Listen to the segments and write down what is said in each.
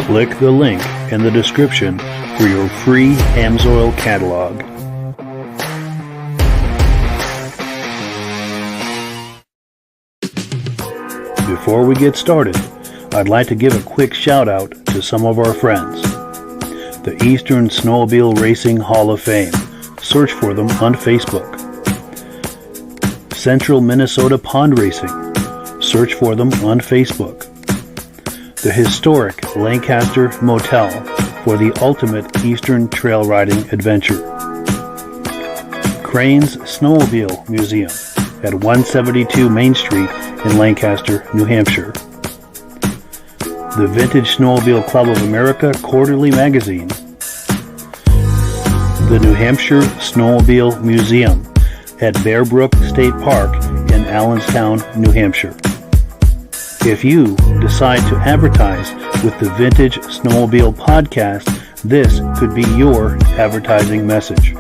Click the link in the description for your free AMSOIL catalog. Before we get started, I'd like to give a quick shout out to some of our friends. The Eastern Snowmobile Racing Hall of Fame. Search for them on Facebook. Central Minnesota Pond Racing. Search for them on Facebook. The historic Lancaster Motel for the ultimate Eastern trail riding adventure. Crane's Snowmobile Museum at 172 Main Street in Lancaster, New Hampshire. The Vintage Snowmobile Club of America Quarterly Magazine. The New Hampshire Snowmobile Museum at Bear Brook State Park in Allenstown, New Hampshire. If you decide to advertise with the Vintage Snowmobile Podcast, this could be your advertising message.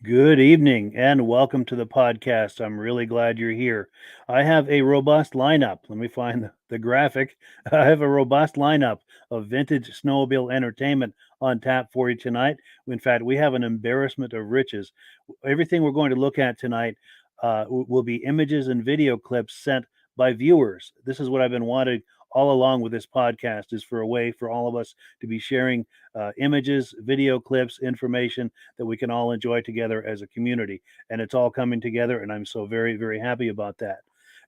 Good evening and welcome to the podcast. I'm really glad you're here. I have a robust lineup. Let me find the graphic. I have a robust lineup of vintage snowmobile entertainment on tap for you tonight. In fact, we have an embarrassment of riches. Everything we're going to look at tonight will be images and video clips sent by viewers. This is what I've been wanting all along with this podcast, is for a way for all of us to be sharing images, video clips, information that we can all enjoy together as a community. And it's all coming together, and I'm so very, very happy about that.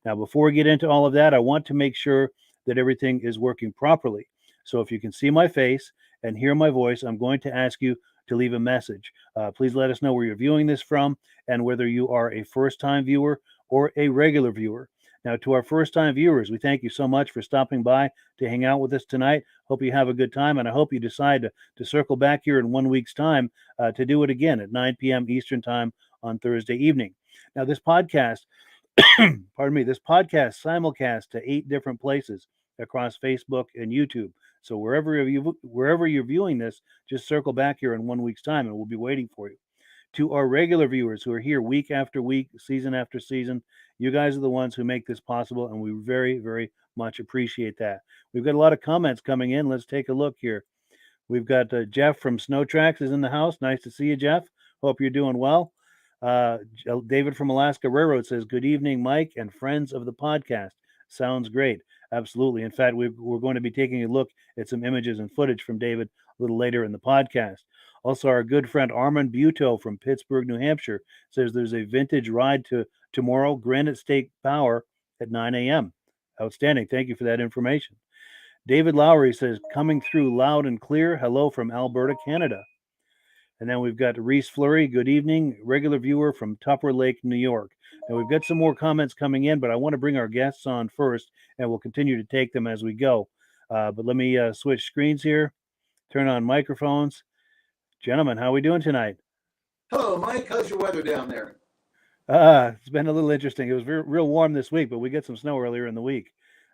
Now, before we get into all of that, I want to make sure that everything is working properly. So if you can see my face and hear my voice, I'm going to ask you to leave a message. Please let us know where you're viewing this from and whether you are a first-time viewer or a regular viewer. Now, to our first-time viewers, we thank you so much for stopping by to hang out with us tonight. Hope you have a good time, and I hope you decide to circle back here in 1 week's time to do it again at 9 p.m. Eastern Time on Thursday evening. Now, this podcast, this podcast simulcast to 8 different places across Facebook and YouTube. So wherever you're viewing this, just circle back here in 1 week's time, and we'll be waiting for you. To our regular viewers who are here week after week, season after season, you guys are the ones who make this possible, and we very, very much appreciate that. We've got a lot of comments coming in. Let's take a look here. We've got Jeff from Snow Tracks is in the house. Nice to see you, Jeff. Hope you're doing well. David from Alaska Railroad says, good evening, Mike and friends of the podcast. Sounds great. Absolutely. In fact, we're going to be taking a look at some images and footage from David a little later in the podcast. Also, our good friend Armand Buteau from Pittsburgh, New Hampshire says there's a vintage ride to tomorrow, Granite State Power at 9 a.m. Outstanding. Thank you for that information. David Lowry says, coming through loud and clear. Hello from Alberta, Canada. And then we've got Reese Fleury. Good evening, regular viewer from Tupper Lake, New York. And we've got some more comments coming in, but I want to bring our guests on first, and we'll continue to take them as we go. But let me switch screens here, turn on microphones. Gentlemen, how are we doing tonight? Hello, Mike. How's your weather down there? It's been a little interesting. It was real warm this week, but we get some snow earlier in the week.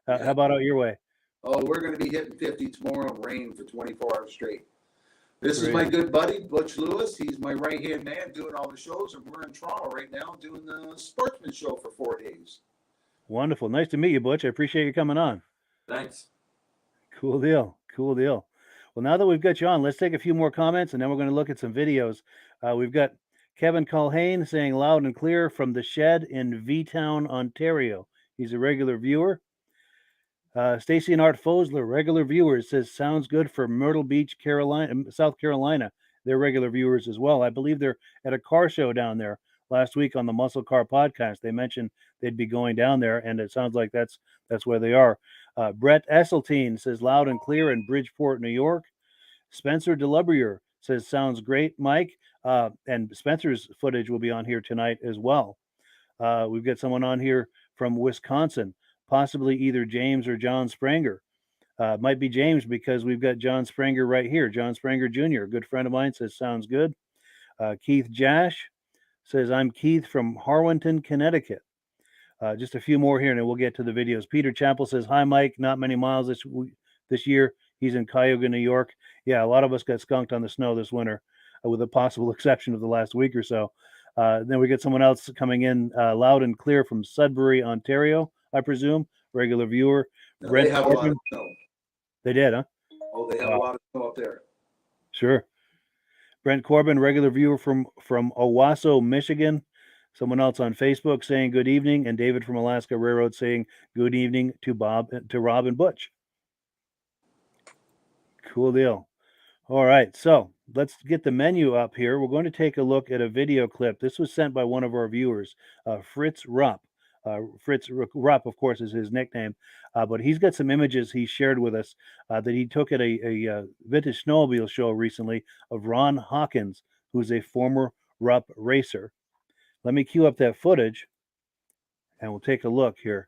Yeah. How about out your way? Oh, we're going to be hitting 50 tomorrow, rain for 24 hours straight. This Great. is my good buddy, Butch Lewis. He's my right-hand man doing all the shows, and we're in Toronto right now doing the Sportsman Show for 4 days. Wonderful. Nice to meet you, Butch. I appreciate you coming on. Thanks. Cool deal. Cool deal. Well, now that we've got you on, let's take a few more comments, and then we're going to look at some videos. We've got Kevin Culhane saying loud and clear from the shed in V-Town, Ontario. He's a regular viewer. Stacy and Art Fosler, regular viewers, says sounds good for Myrtle Beach, South Carolina. They're regular viewers as well. I believe they're at a car show down there. Last week on the Muscle Car Podcast, they mentioned they'd be going down there, and it sounds like that's where they are. Brett Esseltine says loud and clear in Bridgeport, New York. Spencer Delabruere says sounds great, Mike. And Spencer's footage will be on here tonight as well. We've got someone on here from Wisconsin, possibly either James or John Spranger. Might be James because we've got John Spranger right here. John Spranger Jr., a good friend of mine, says sounds good. Keith Jash says, I'm Keith from Harwinton, Connecticut. Just a few more here, and then we'll get to the videos. Peter Chappell says, hi, Mike. Not many miles this year. He's in Cuyahoga, New York. Yeah, a lot of us got skunked on the snow this winter, with a possible exception of the last week or so. Then we get someone else coming in loud and clear from Sudbury, Ontario, I presume. Regular viewer. No, they have a lot of snow. They did, huh? Oh, they have a lot of snow up there. Sure. Brent Corbin, regular viewer from Owasso, Michigan. Someone else on Facebook saying good evening, and David from Alaska Railroad saying good evening to Rob and Butch. Cool deal. All right, so let's get the menu up here. We're going to take a look at a video clip. This was sent by one of our viewers, Fritz Rupp. Fritz Rupp, of course, is his nickname, but he's got some images he shared with us that he took at a vintage snowmobile show recently of Ron Hawkins, who's a former Rupp racer. Let me cue up that footage, and we'll take a look here.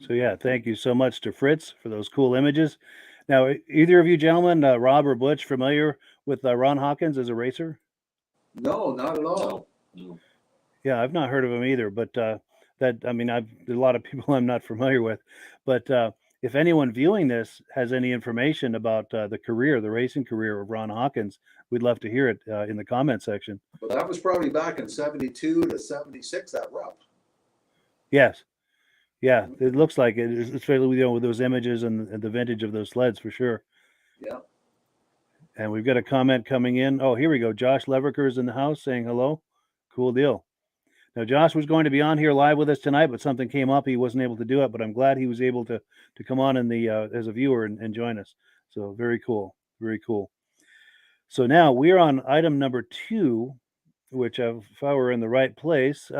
So yeah, thank you so much to Fritz for those cool images. Now, either of you gentlemen, Rob or Butch, familiar with Ron Hawkins as a racer? No, not at all. No. Yeah, I've not heard of him either, but there's a lot of people I'm not familiar with. But if anyone viewing this has any information about the racing career of Ron Hawkins, we'd love to hear it in the comment section. Well, that was probably back in 72 to 76 at Rupp. Yes. Yeah, it looks like it, especially with those images and the vintage of those sleds for sure. Yeah. And we've got a comment coming in. Oh, here we go. Josh Leverker is in the house saying hello. Cool deal. Now, Josh was going to be on here live with us tonight, but something came up. He wasn't able to do it, but I'm glad he was able to come on in the as a viewer and join us. So very cool. Very cool. So now we're on item number 2, which if I were in the right place,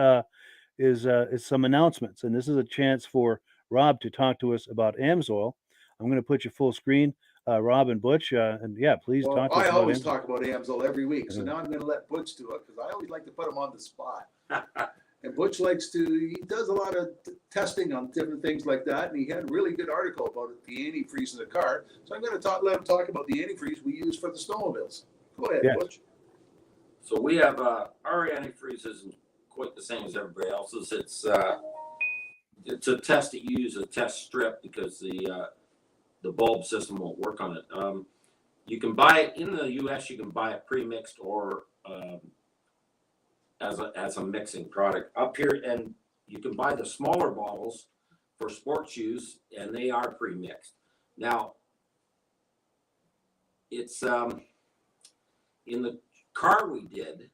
is some announcements. And this is a chance for Rob to talk to us about AMSOIL. I'm going to put you full screen, Rob and Butch. And yeah, please talk to us I about always AMSOIL. talk about AMSOIL every week, so now I'm going to let Butch do it because I always like to put him on the spot. And Butch he does a lot of testing on different things like that, and he had a really good article about the antifreeze in the car. So I'm going to let him talk about the antifreeze we use for the snowmobiles. Go ahead, Yes. Butch. So we have our antifreeze isn't quite the same as everybody else's. It's a test that you use a test strip because the bulb system won't work on it. You can buy it in the U.S. You can buy it pre-mixed or as a mixing product up here, and you can buy the smaller bottles for sports use, and they are pre-mixed. Now, it's in the car we did.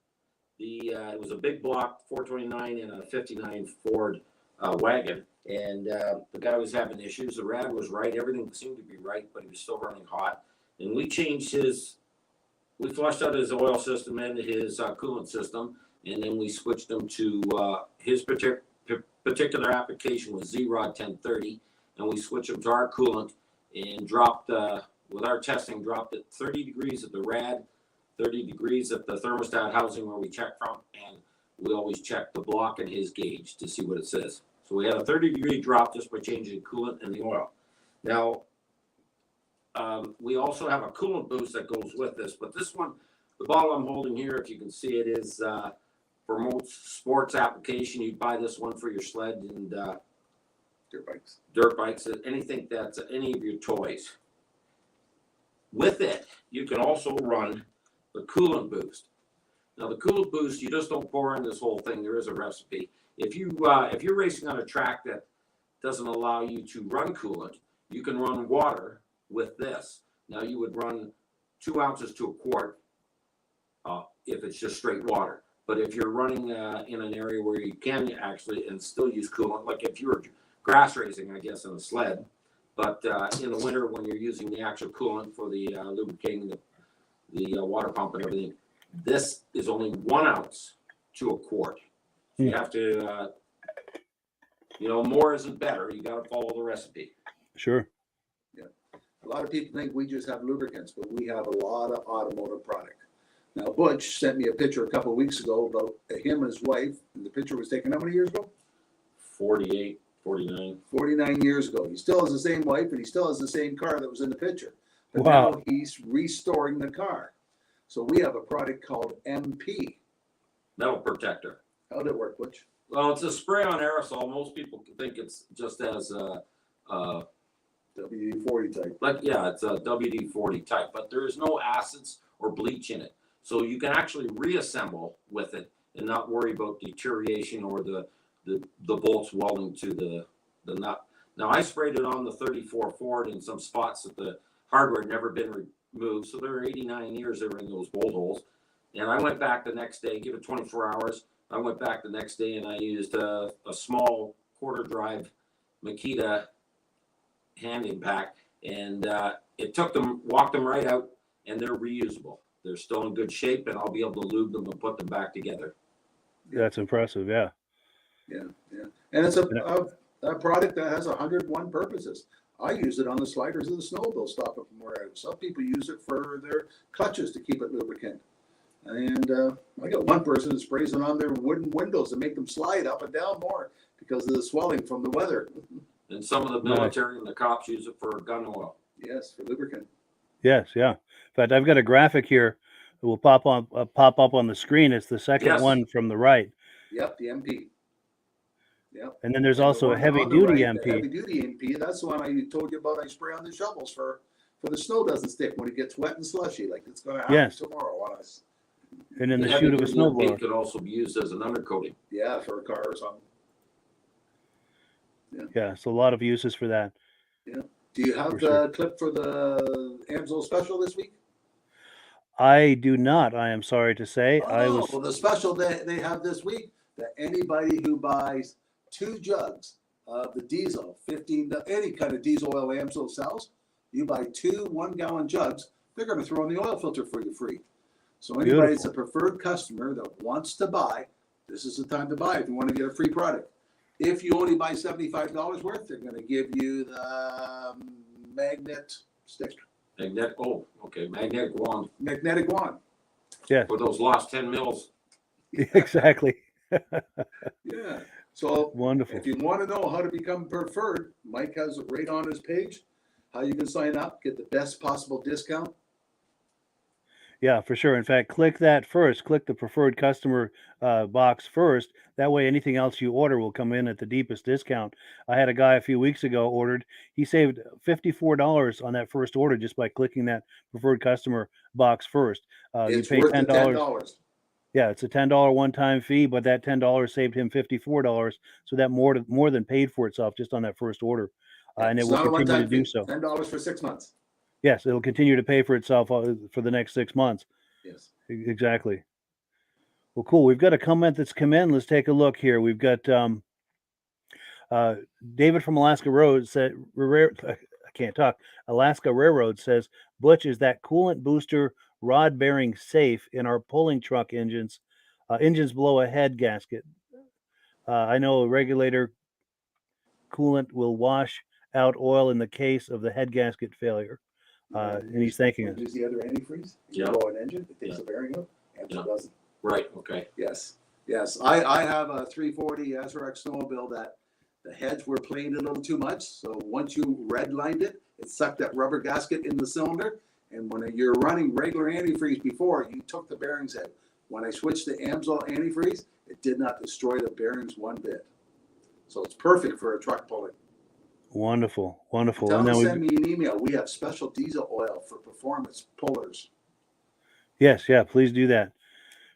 It was a big block 429 and a 59 Ford wagon, and the guy was having issues. The rad was right, everything seemed to be right, but he was still running hot. And we flushed out his oil system and his coolant system, and then we switched him to his particular application was Z-Rod 1030, and we switched him to our coolant and dropped, with our testing, dropped it 30 degrees at the rad, 30 degrees at the thermostat housing where we check from, and we always check the block and his gauge to see what it says. So we had a 30-degree drop just by changing the coolant and the oil. Now, we also have a coolant boost that goes with this, but this one, the bottle I'm holding here, if you can see it, is for most sports application. You buy this one for your sled and dirt bikes, anything that's any of your toys. With it, you can also run the coolant boost. Now, the coolant boost, you just don't pour in this whole thing. There is a recipe. If you're racing on a track that doesn't allow you to run coolant, you can run water with this. Now, you would run 2 ounces to a quart if it's just straight water. But if you're running in an area where you can actually and still use coolant, like if you're grass racing, I guess, on a sled, but in the winter when you're using the actual coolant for the lubricating the water pump and everything, this is only 1 ounce to a quart. So you have to, more isn't better. You got to follow the recipe. Sure. Yeah. A lot of people think we just have lubricants, but we have a lot of automotive product. Now, Butch sent me a picture a couple of weeks ago about him and his wife, and the picture was taken how many years ago? 48, 49. 49 years ago. He still has the same wife, and he still has the same car that was in the picture. But Wow. now he's restoring the car. So we have a product called MP. Metal protector. How did it work, Butch? Well, it's a spray on aerosol. Most people think it's just as WD-40 type. it's a WD-40 type, but there is no acids or bleach in it. So you can actually reassemble with it and not worry about deterioration or the bolts welding to the nut. Now, I sprayed it on the 34 Ford in some spots that the hardware had never been removed. So there were 89 years they were in those bolt holes. And I went back the next day, give it 24 hours. I went back the next day and I used a small quarter drive Makita hand impact. And it walked them right out, and they're reusable. They're still in good shape, and I'll be able to lube them and put them back together. That's impressive. Yeah. Yeah. And it's a product that has 101 purposes. I use it on the sliders of the snowmobile stopping from where I was. Some people use it for their clutches to keep it lubricant. And I got one person that sprays it on their wooden windows to make them slide up and down more because of the swelling from the weather. And some of the military and the cops use it for gun oil. Yes, for lubricant. Yes. Yeah. In fact, I've got a graphic here that will pop up on the screen. It's the second one from the right. Yep, the MP. Yep. And then there's also a heavy-duty MP. Heavy-duty MP. That's the one I told you about. I spray on the shovels for the snow doesn't stick when it gets wet and slushy, like it's going to happen tomorrow on us. And in the chute of a snowblower. It could also be used as an undercoating. Yeah, for a car or something. Yeah, so a lot of uses for that. Yeah. Do you have the clip for the AMSOIL special this week? I do not. I am sorry to say. Oh, well, the special they have this week that anybody who buys 2 jugs of the diesel, 15, any kind of diesel oil AMSOIL sells, you buy 2 1-gallon jugs, they're going to throw in the oil filter for you free. So anybody that's a preferred customer that wants to buy, this is the time to buy if you want to get a free product. If you only buy $75 worth, they're going to give you the magnet stick. Magnetic wand. Magnetic wand. Yeah. For those lost 10 mils. Exactly. Yeah. So wonderful. If you want to know how to become preferred, Mike has it right on his page, how you can sign up, get the best possible discount. Yeah, for sure. In fact, click that first. Click the preferred customer box first. That way, anything else you order will come in at the deepest discount. I had a guy a few weeks ago ordered. He saved $54 on that first order just by clicking that preferred customer box first. It's you pay worth the $10. $10. Yeah, it's a $10 one-time fee, but that $10 saved him $54. So that more than paid for itself just on that first order, and it will continue to do so. $10 for 6 months. Yes, it'll continue to pay for itself for the next 6 months. Yes. Exactly. Well, cool. We've got a comment that's come in. Let's take a look here. We've got David from Alaska Road said, I can't talk. Alaska Railroad says, Butch, is that coolant booster rod bearing safe in our pulling truck engines? Engines below a head gasket. I know a regulator coolant will wash out oil in the case of the head gasket failure. And he's thanking us. Use the other antifreeze. You blow an engine, it takes the bearing out. AMSOIL doesn't. Right. Okay. Yes. I have a 340 SRX snowmobile that the heads were playing a little too much. So once you redlined it, it sucked that rubber gasket in the cylinder. And when you're running regular antifreeze before, you took the bearings out. When I switched to AMSOIL antifreeze, it did not destroy the bearings one bit. So it's perfect for a truck pulling. Wonderful. Tell them to send me an email. We have special diesel oil for performance pullers. Yes, please do that.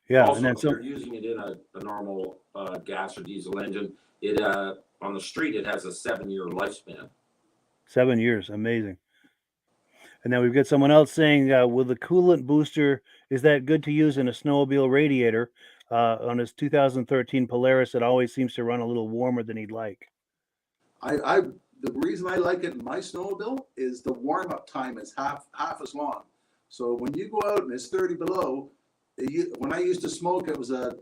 Yeah, also, and then if you're using it in a normal gas or diesel engine, it on the street it has a 7-year lifespan. 7 years, amazing. And then we've got someone else saying, with the coolant booster, is that good to use in a snowmobile radiator? On his 2013 Polaris, it always seems to run a little warmer than he'd like. The reason I like it in my snowmobile is the warm-up time is half as long. So when you go out and it's 30 below, when I used to smoke, it was a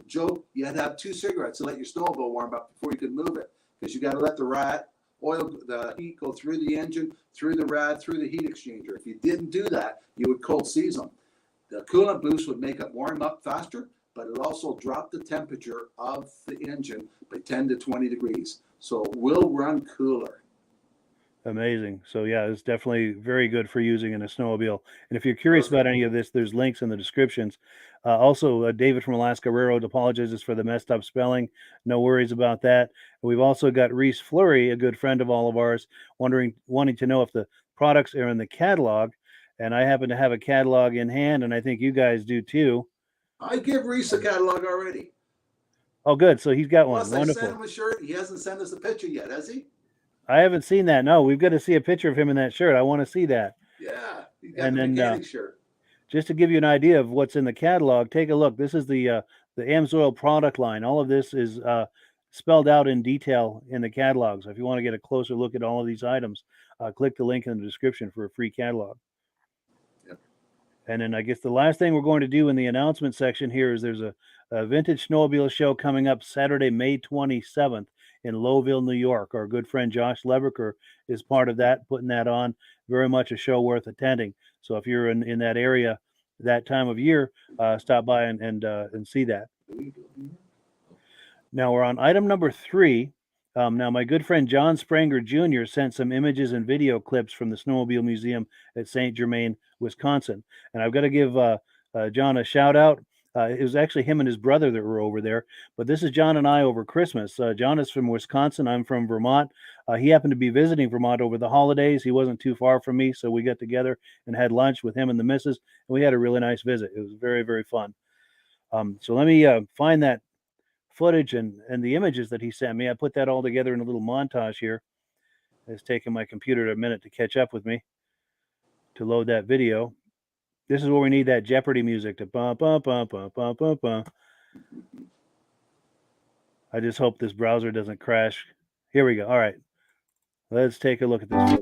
joke. You had to have 2 cigarettes to let your snowmobile warm up before you could move it, because you got to let the heat go through the engine, through the rad, through the heat exchanger. If you didn't do that, you would cold seize them. The coolant boost would make it warm up faster, but it also dropped the temperature of the engine by 10 to 20 degrees. So it will run cooler. Amazing. So yeah, it's definitely very good for using in a snowmobile. And if you're curious about any of this, there's links in the descriptions. Also, David from Alaska Railroad apologizes for the messed up spelling. No worries about that. We've also got Reese Fleury, a good friend of all of ours, wanting to know if the products are in the catalog. And I happen to have a catalog in hand, and I think you guys do too. I give Reese a catalog already. Oh, good. So he's got one. Plus, wonderful. I sent him a shirt. He hasn't sent us a picture yet, has he? I haven't seen that. No, we've got to see a picture of him in that shirt. I want to see that. Yeah, he got the mechanic shirt. Just to give you an idea of what's in the catalog, take a look. This is the AMSOIL product line. All of this is spelled out in detail in the catalog. So if you want to get a closer look at all of these items, click the link in the description for a free catalog. Yep. And then I guess the last thing we're going to do in the announcement section here is there's a Vintage Snowmobile show coming up Saturday, May 27th in Lowville, New York. Our good friend Josh Leverker is part of that, putting that on. Very much a show worth attending. So if you're in that area that time of year, stop by and see that. Now we're on item number 3. Now my good friend John Spranger Jr. sent some images and video clips from the Snowmobile Museum at St Germain, Wisconsin. And I've got to give John a shout out. It was actually him and his brother that were over there, but this is John and I over Christmas. John is from Wisconsin. I'm from Vermont. He happened to be visiting Vermont over the holidays. He wasn't too far from me, so we got together and had lunch with him and the missus, and we had a really nice visit. It was very, very fun. So let me find that footage and the images that he sent me. I put that all together in a little montage here. It's taken my computer a minute to catch up with me to load that video. This is where we need that Jeopardy music to bum bum bum bum bum bum bum. I just hope this browser doesn't crash. Here we go. All right. Let's take a look at this.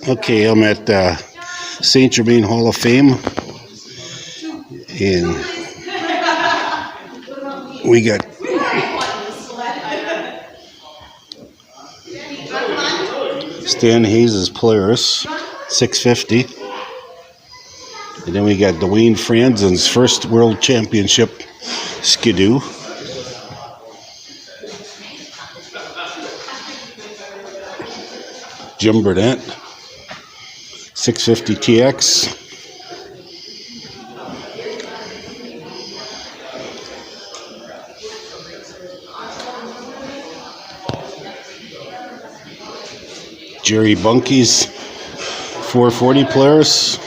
Okay, I'm at St Germain Hall of Fame, and we got Stan Hayes' Polaris 650, and then we got Dwayne Franzen's first World Championship Skidoo. Jim Burnett 650 TX. Jerry Bunky's 440 Polaris.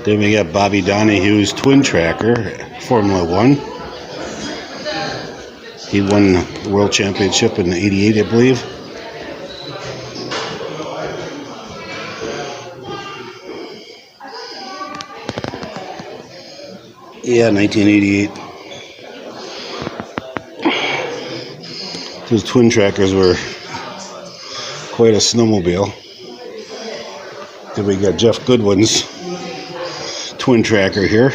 Then we got Bobby Donahue's Twin Tracker, Formula One. He won the World Championship in '88, I believe. Yeah, 1988. Those Twin Trackers were quite a snowmobile. Then we got Jeff Goodwin's Twin Tracker here.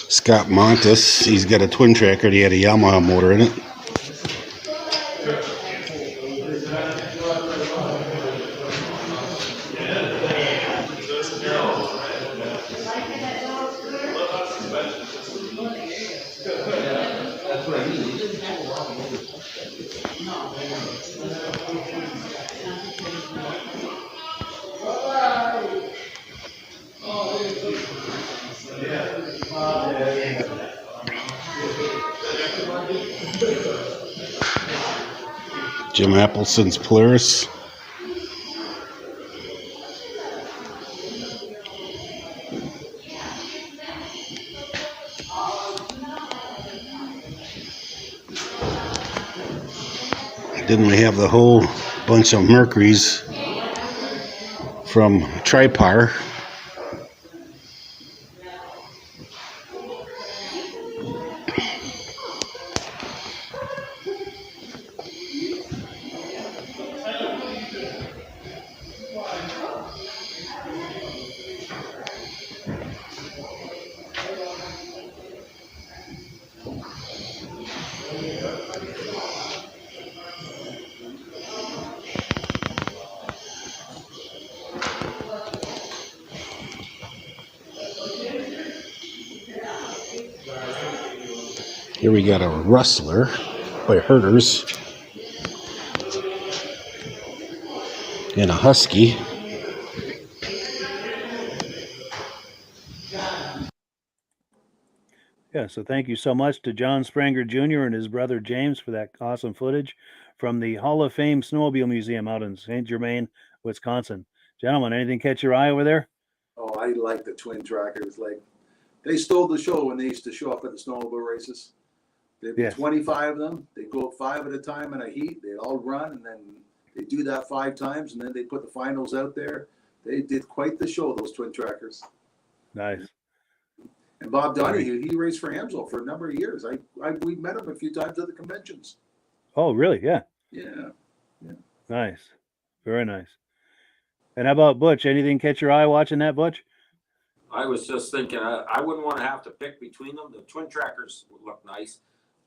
Scott Montes, he's got a Twin Tracker. He had a Yamaha motor in it. Jim Appleton's Polaris. Then we have the whole bunch of Mercuries from Tripar. Here we got a Rustler by Herders and a Husky. Yeah, so thank you so much to John Spranger Jr. and his brother James for that awesome footage from the Hall of Fame Snowmobile Museum out in St. Germain, Wisconsin. Gentlemen, anything catch your eye over there? Oh, I like the twin trackers. Like, they stole the show when they used to show up at the snowmobile races. There'd be Yes. 25 of them. They'd go 5 at a time in a heat. They'd all run, and then they do that 5 times, and then they put the finals out there. They did quite the show, those twin trackers. Nice. And Bob Donahue, he raced for Amsoil for a number of years. We met him a few times at the conventions. Oh, really? Yeah. Yeah. Nice. Very nice. And how about Butch? Anything catch your eye watching that, Butch? I was just thinking, I wouldn't want to have to pick between them. The twin trackers would look nice.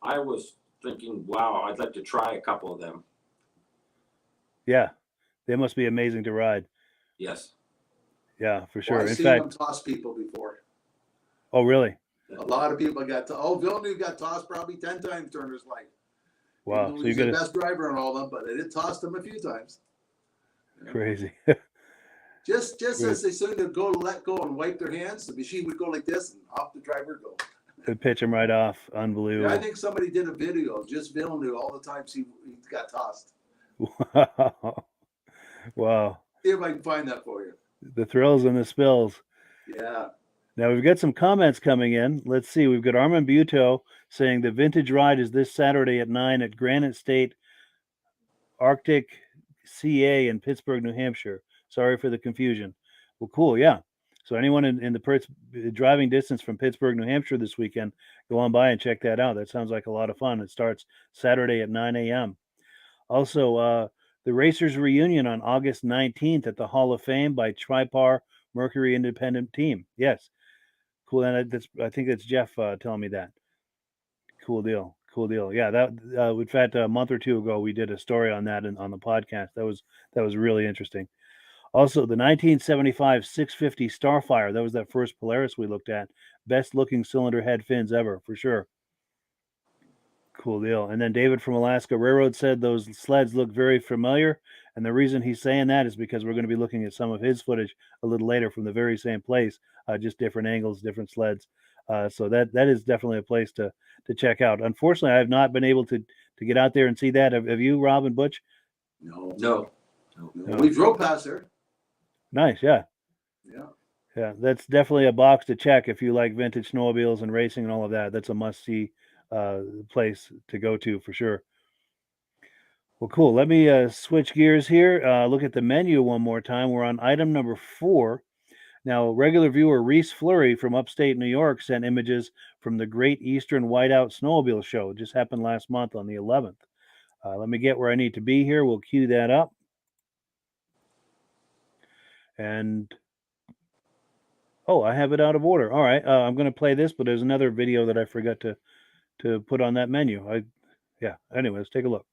I was thinking, wow, I'd like to try a couple of them. Yeah. They must be amazing to ride. Yes. Yeah, for sure. Well, I've In seen fact, them toss people before. oh, really? A lot of people got Villeneuve got tossed probably 10 times during his life. Wow. He's So you the got best driver on all of them, but it tossed him a few times. crazy. Just as they soon to go let go and wipe their hands, the machine would go like this and off the driver go. They pitch him right off. Unbelievable. Yeah, I think somebody did a video of just Villeneuve all the times he got tossed. Wow. Wow. See if I can find that for you. The thrills and the spills. Yeah. Now we've got some comments coming in. Let's see. We've got Armand Buteau saying the vintage ride is this Saturday at 9 at Granite State Arctic CA in Pittsburgh, New Hampshire. Sorry for the confusion. Well, cool. Yeah. So anyone in the driving distance from Pittsburgh, New Hampshire this weekend, go on by and check that out. That sounds like a lot of fun. It starts Saturday at 9 a.m. Also, the Racers Reunion on August 19th at the Hall of Fame by Tripar Mercury Independent Team. Yes. Cool. And I think that's Jeff telling me that. Cool deal. Cool deal. Yeah. That in fact, a month or two ago, we did a story on that on the podcast. That was really interesting. Also, the 1975 650 Starfire. That was that first Polaris we looked at. Best looking cylinder head fins ever, for sure. Cool deal. And then David from Alaska Railroad said those sleds look very familiar. And the reason he's saying that is because we're going to be looking at some of his footage a little later from the very same place, just different angles, different sleds. So that is definitely a place to check out. Unfortunately, I have not been able to get out there and see that. Have you, Rob and Butch? No. We drove past there. Nice, yeah. Yeah. Yeah, that's definitely a box to check if you like vintage snowmobiles and racing and all of that. That's a must-see place to go to for sure. Well, cool. Let me switch gears here. Look at the menu one more time. We're on item number 4. Now, regular viewer Reese Fleury from upstate New York sent images from the Great Eastern Whiteout Snowmobile Show. It just happened last month on the 11th. Let me get where I need to be here. We'll cue that up. And I have it out of order. All right, I'm going to play this, but there's another video that I forgot to put on that menu. Anyway, let's take a look.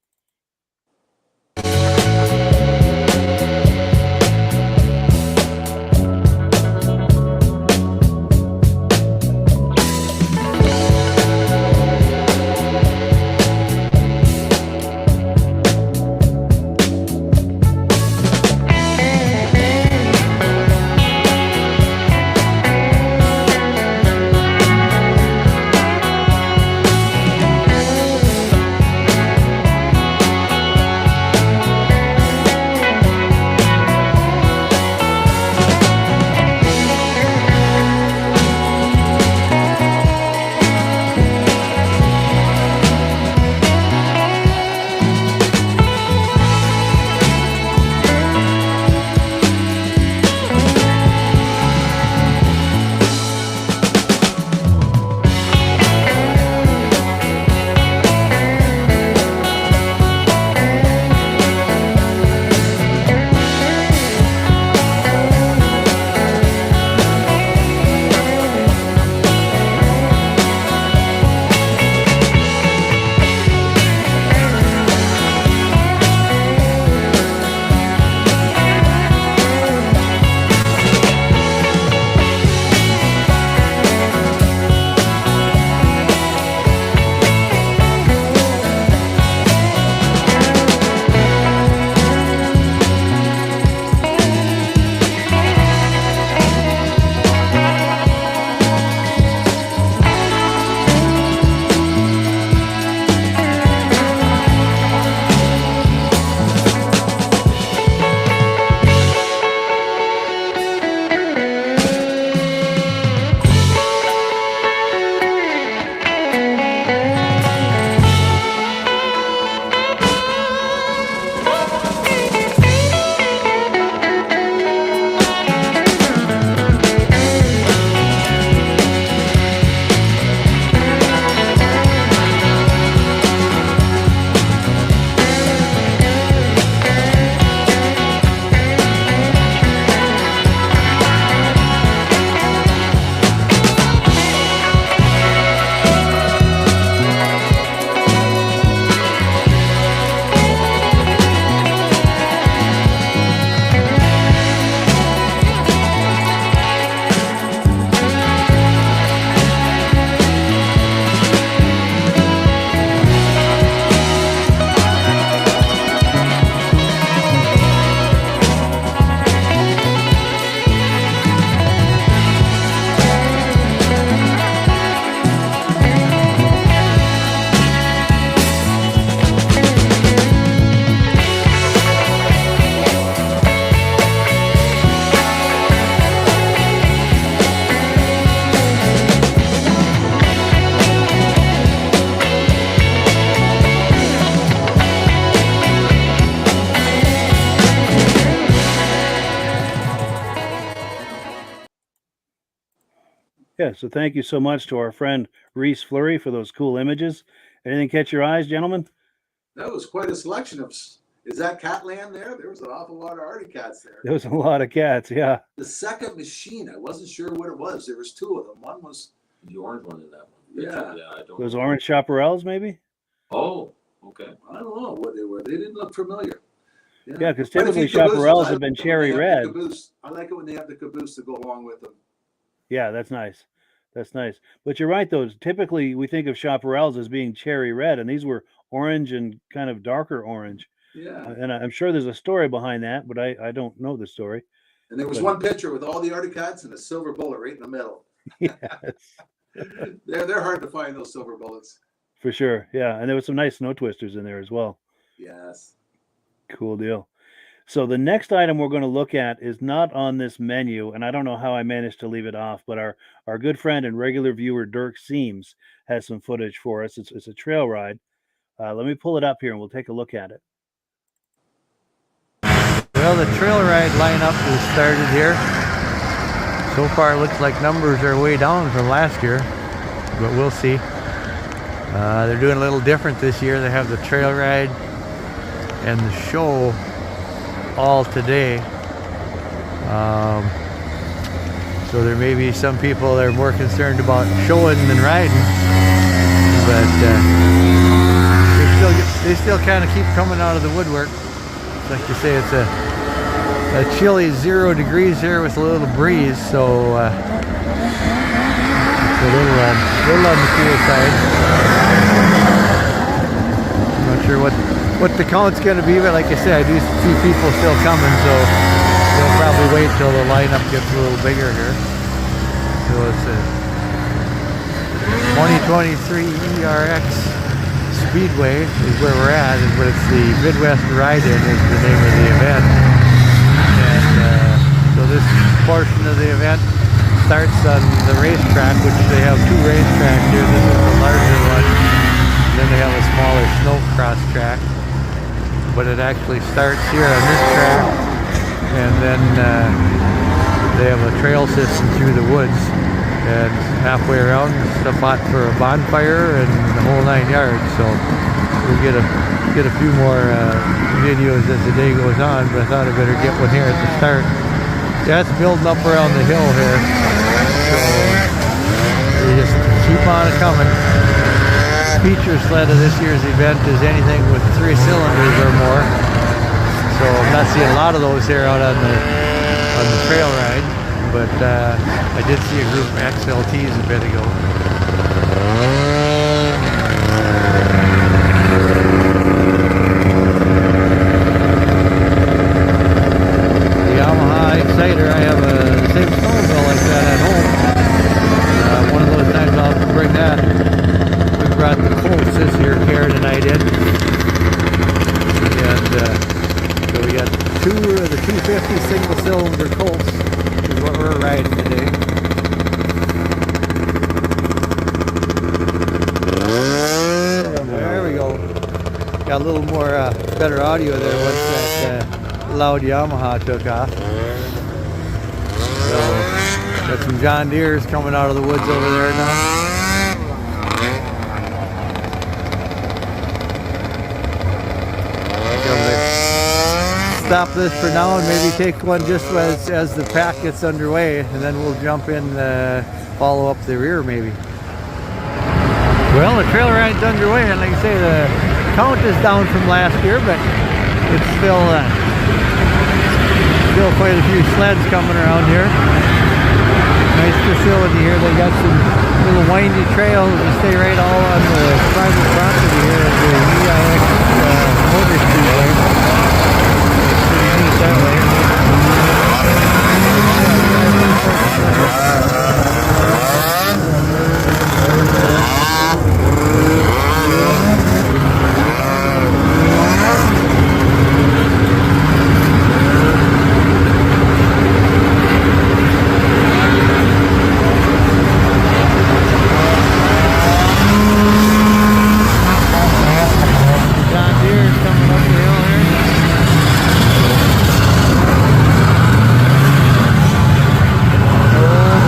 Yeah, so thank you so much to our friend Reese Fleury for those cool images. Anything catch your eyes, gentlemen? That was quite a selection of. Is that cat land there? There was an awful lot of Artie cats there. There was a lot of cats, yeah. The second machine, I wasn't sure what it was. There was two of them. One was The orange one in that one. Yeah. I don't Those know. orange chaparrals, maybe? Oh, okay. I don't know what they were. They didn't look familiar. Yeah, because Quite a typically few cabooses. chaparrals I have been like it when cherry they have the red. caboose. I like it when they have the caboose to go along with them. Yeah, that's nice. That's nice. But you're right, though. Typically, we think of chaparrals as being cherry red, and these were orange and kind of darker orange. Yeah. And I'm sure there's a story behind that, but I don't know the story. And there was one picture with all the Artie cats and a silver bullet right in the middle. Yes, They're hard to find, those silver bullets. for sure. Yeah, and there was some nice snow twisters in there as well. Yes. Cool deal. So the next item we're going to look at is not on this menu, and I don't know how I managed to leave it off, but our good friend and regular viewer Dirk Seams has some footage for us. It's a trail ride. Let me pull it up here and we'll take a look at it. Well, the trail ride lineup is started here. So far it looks like numbers are way down from last year, but we'll see. They're doing a little different this year. They have the trail ride and the show all today. So there may be some people that are more concerned about showing than riding, but they still kind of keep coming out of the woodwork. Like you say, it's a chilly 0 degrees here with a little breeze, so it's a little on the cool side. I'm not sure what the count's going to be, but like I said, I do see people still coming, so they'll probably wait till the lineup gets a little bigger here. So it's a 2023 ERX Speedway is where we're at, but it's the Midwest Ride-In is the name of the event. And so this portion of the event starts on the racetrack, which they have 2 racetracks here. This is the larger one. And then they have a smaller snow cross track. But it actually starts here on this track, and then they have a trail system through the woods. And halfway around, spot for a bonfire and the whole 9 yards. So we'll get a few more videos as the day goes on, but I thought I better get one here at the start. Yeah, it's building up around the hill here, so they just keep on coming. The feature sled of this year's event is anything with 3 cylinders or more. So I'm not seeing a lot of those here out on the trail ride. But I did see a group of XLTs a bit ago. The Yamaha Exciter, I have the same snowmobile like that at home. One of those times I'll bring that. We brought the Colts this year, Karen and I did. And so we got 2 of the 250 single cylinder Colts. What we're riding today. There we go. Got a little more better audio there once that loud Yamaha took off. So got some John Deeres coming out of the woods over there now. Stop this for now and maybe take one just as the pack gets underway, and then we'll jump in, follow up the rear maybe. Well, the trail ride's underway, and like I say, the count is down from last year, but it's still quite a few sleds coming around here. Nice facility here. They got some little windy trails that stay right all on the private property here at the EIX Motor Speedway. That way. John Deere's coming up the hill here. Oh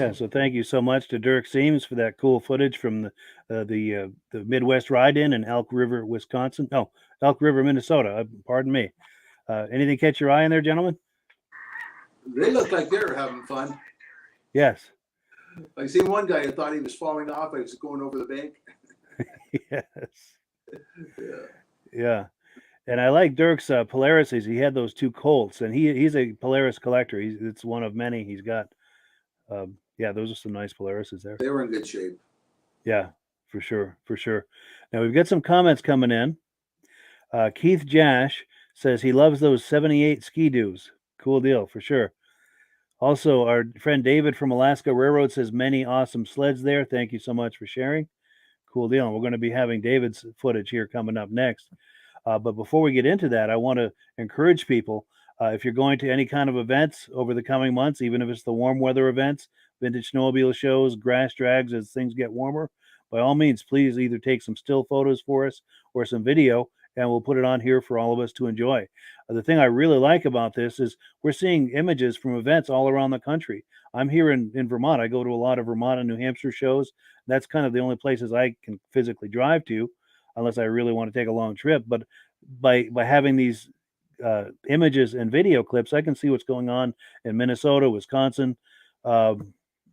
Yeah, so thank you so much to Dirk Seams for that cool footage from the Midwest Ride-In in Elk River, Wisconsin. No, Elk River, Minnesota. Pardon me. Anything catch your eye in there, gentlemen? They look like they're having fun. Yes. I seen one guy who thought he was falling off. I was going over the bank. Yes. Yeah. Yeah. And I like Dirk's Polarises. He had those two Colts, and he's a Polaris collector. It's one of many he's got. Yeah, those are some nice Polarises there. They were in good shape. Yeah, for sure, for sure. Now we've got some comments coming in. Keith Jash says he loves those 78 Ski-Doos. Cool deal, for sure. Also, our friend David from Alaska Railroad says many awesome sleds there. Thank you so much for sharing. Cool deal. And we're going to be having David's footage here coming up next. But before we get into that, I want to encourage people, if you're going to any kind of events over the coming months, even if it's the warm weather events, vintage snowmobile shows, grass drags as things get warmer, by all means, please either take some still photos for us or some video, and we'll put it on here for all of us to enjoy. The thing I really like about this is we're seeing images from events all around the country. I'm here in Vermont. I go to a lot of Vermont and New Hampshire shows. That's kind of the only places I can physically drive to, unless I really want to take a long trip. But by having these images and video clips, I can see what's going on in Minnesota, Wisconsin.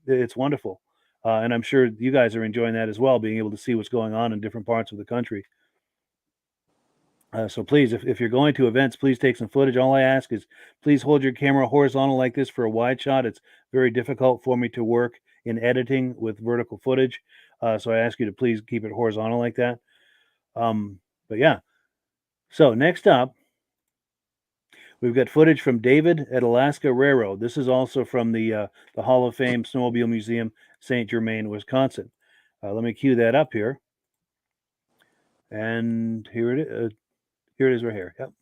It's wonderful. And I'm sure you guys are enjoying that as well, being able to see what's going on in different parts of the country. So please, if you're going to events, please take some footage. All I ask is please hold your camera horizontal like this for a wide shot. It's very difficult for me to work in editing with vertical footage. So I ask you to please keep it horizontal like that. But yeah. So next up, we've got footage from David at Alaska Railroad. This is also from the Hall of Fame Snowmobile Museum, St. Germain, Wisconsin. Let me cue that up here. And here it is. Here it is right here. Yep.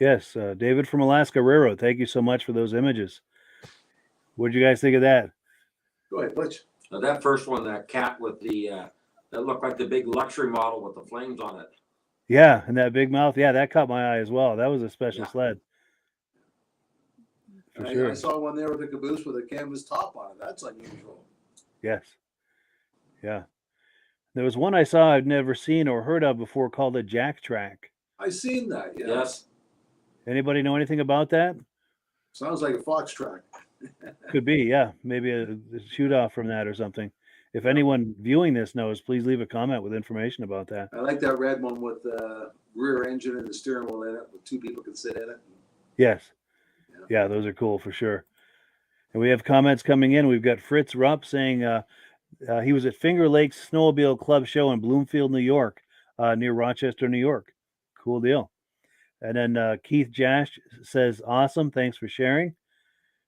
Yes, David from Alaska Railroad. Thank you so much for those images. What did you guys think of that? Go ahead, Butch. Now that first one, that cat with the that looked like the big luxury model with the flames on it. Yeah, and that big mouth. Yeah, that caught my eye as well. That was a special sled. For sure. I saw one there with a caboose with a canvas top on it. That's unusual. Yes. Yeah. There was one I saw I'd never seen or heard of before called a jack track. I seen that. Yeah. Yes. Anybody know anything about that? Sounds like a fox track. Could be, yeah. Maybe a shoot off from that or something. If anyone viewing this knows, please leave a comment with information about that. I like that red one with the rear engine and the steering wheel in it, with two people can sit in it. Yes. Yeah, those are cool for sure. And we have comments coming in. We've got Fritz Rupp saying he was at Finger Lakes Snowmobile Club Show in Bloomfield, New York, near Rochester, New York. Cool deal. And then Keith Jash says, awesome. Thanks for sharing.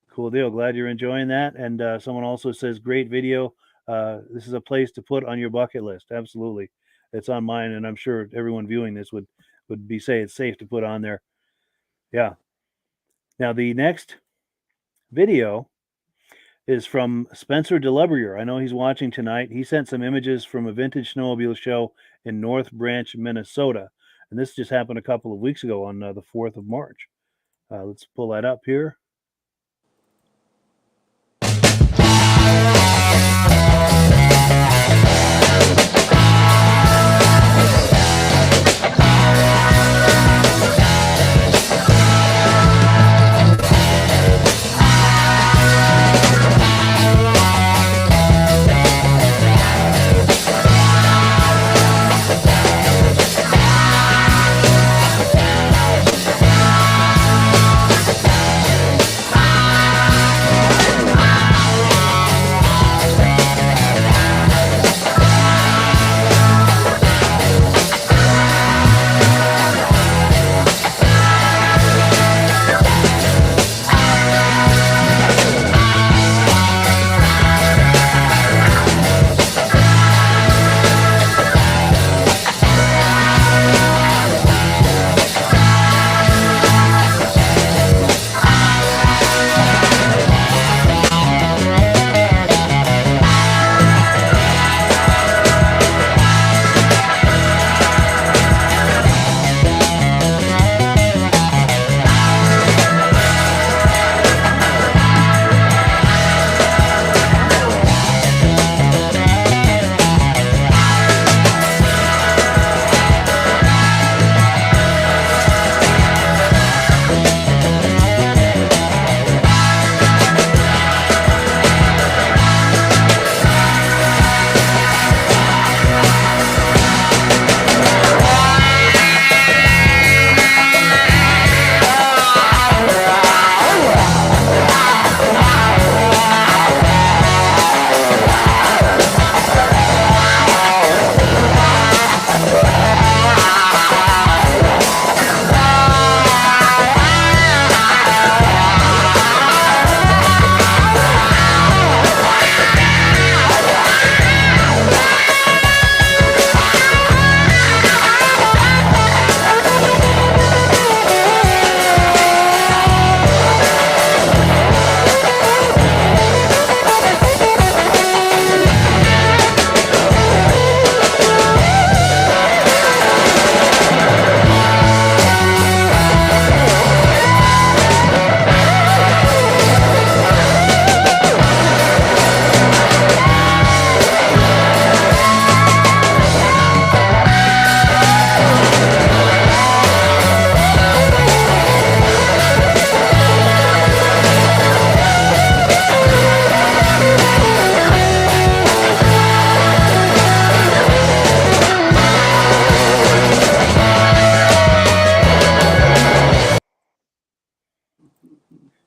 Cool deal. Glad you're enjoying that. And someone also says, great video. This is a place to put on your bucket list. Absolutely. it's on mine, and I'm sure everyone viewing this would say it's safe to put on there. Yeah. Now the next video is from Spencer Delabruere. I know he's watching tonight. He sent some images from a vintage snowmobile show in North Branch, Minnesota, and this just happened a couple of weeks ago on the 4th of March. Let's pull that up here.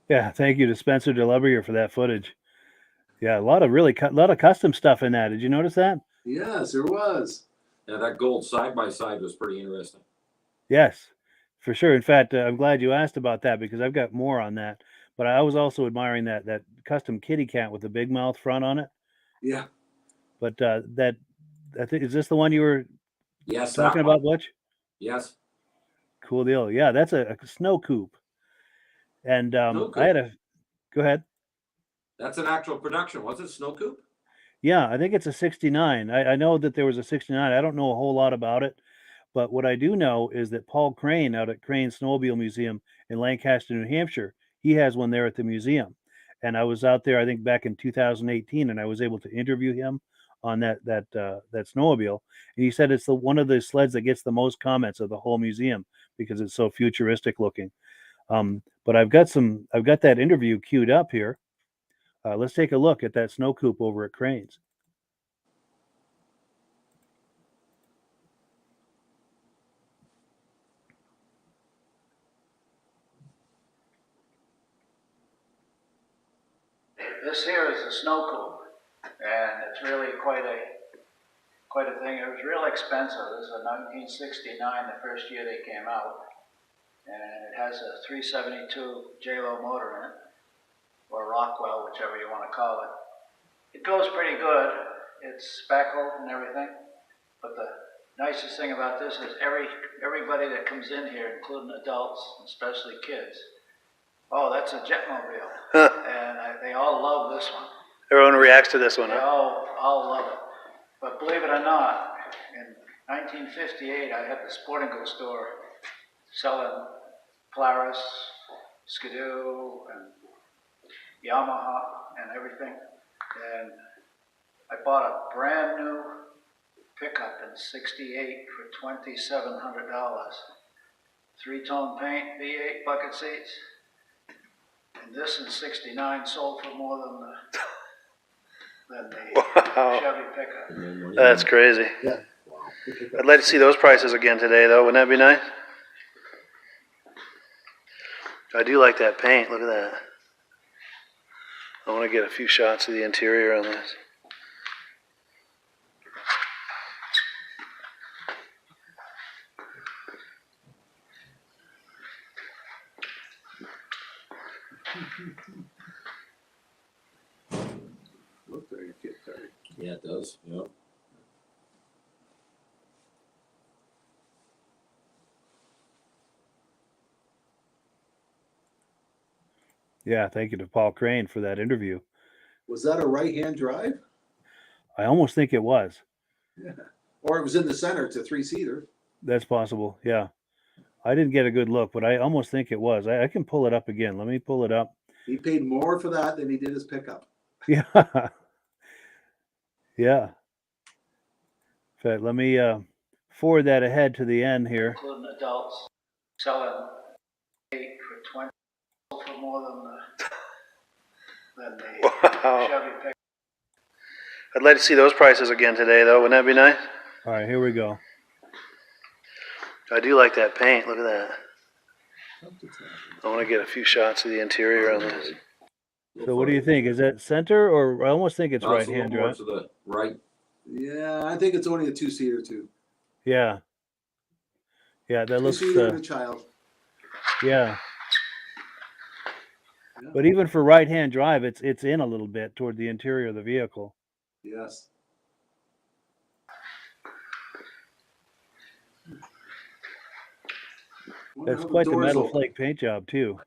Yeah, thank you to Spencer Delabruere for that footage. Yeah, a lot of custom stuff in that. Did you notice that? Yes, there was. Yeah, that gold side by side was pretty interesting. Yes, for sure. In fact, I'm glad you asked about that because I've got more on that. But I was also admiring that custom kitty cat with the big mouth front on it. Yeah. But that I think is this the one you were Yes, talking that one. about, Butch? Yes. Cool deal. Yeah, that's a snow coupe. And Snow I had Coupe. a go ahead. That's an actual production, was it? Snow Coupe? Yeah, I think it's a 69. I know that there was a 69. I don't know a whole lot about it, but what I do know is that Paul Crane out at Crane Snowmobile Museum in Lancaster, New Hampshire, he has one there at the museum. And I was out there, I think back in 2018, and I was able to interview him on that snowmobile. And he said it's one of the sleds that gets the most comments of the whole museum because it's so futuristic looking. But I've got that interview queued up here. Let's take a look at that snow coupe over at Crane's. This here is a snow coupe, and it's really quite a thing. It was real expensive. This is a 1969, the first year they came out, and it has a 372 J-Lo motor in it, or Rockwell, whichever you want to call it. It goes pretty good. It's speckled and everything, but nicest thing about this is everybody that comes in here, including adults, especially kids, oh, that's a Jetmobile. And they all love this one. Everyone reacts to this one, They huh? all love it. But believe it or not, in 1958, I had the sporting goods store selling Polaris, Skidoo, and Yamaha, and everything. And I bought a brand new pickup in '68 for $2,700. 3-tone paint, V8 bucket seats. And this in '69 sold for more than the Chevy pickup. That's crazy. Yeah. I'd like to see those prices again today, though. Wouldn't that be nice? I do like that paint. Look at that. I want to get a few shots of the interior on this. Look there, you get tired. Yeah, it does, yeah. Yeah, thank you to Paul Crane for that interview. Was that a right-hand drive? I almost think it was. Yeah. Or it was in the center. It's a 3-seater. That's possible. Yeah. I didn't get a good look, but I almost think it was. I can pull it up again. Let me pull it up. He paid more for that than he did his pickup. Yeah. Yeah. In fact, let me forward that ahead to the end here. Including adults, selling 8 for 20 for more than the Chevy pickup. I'd like to see those prices again today, though. Wouldn't that be nice? All right, here we go. I do like that paint. Look at that. I want to get a few shots of the interior on this. So what do you think? Is that center, or I almost think it's right-hand drive? To the right. Yeah, I think it's only a 2-seater too. Yeah. Yeah, that looks. 2-seater and a child. Yeah. Yeah. But even for right-hand drive, it's in a little bit toward the interior of the vehicle. Yes. That's quite the metal flake paint job too.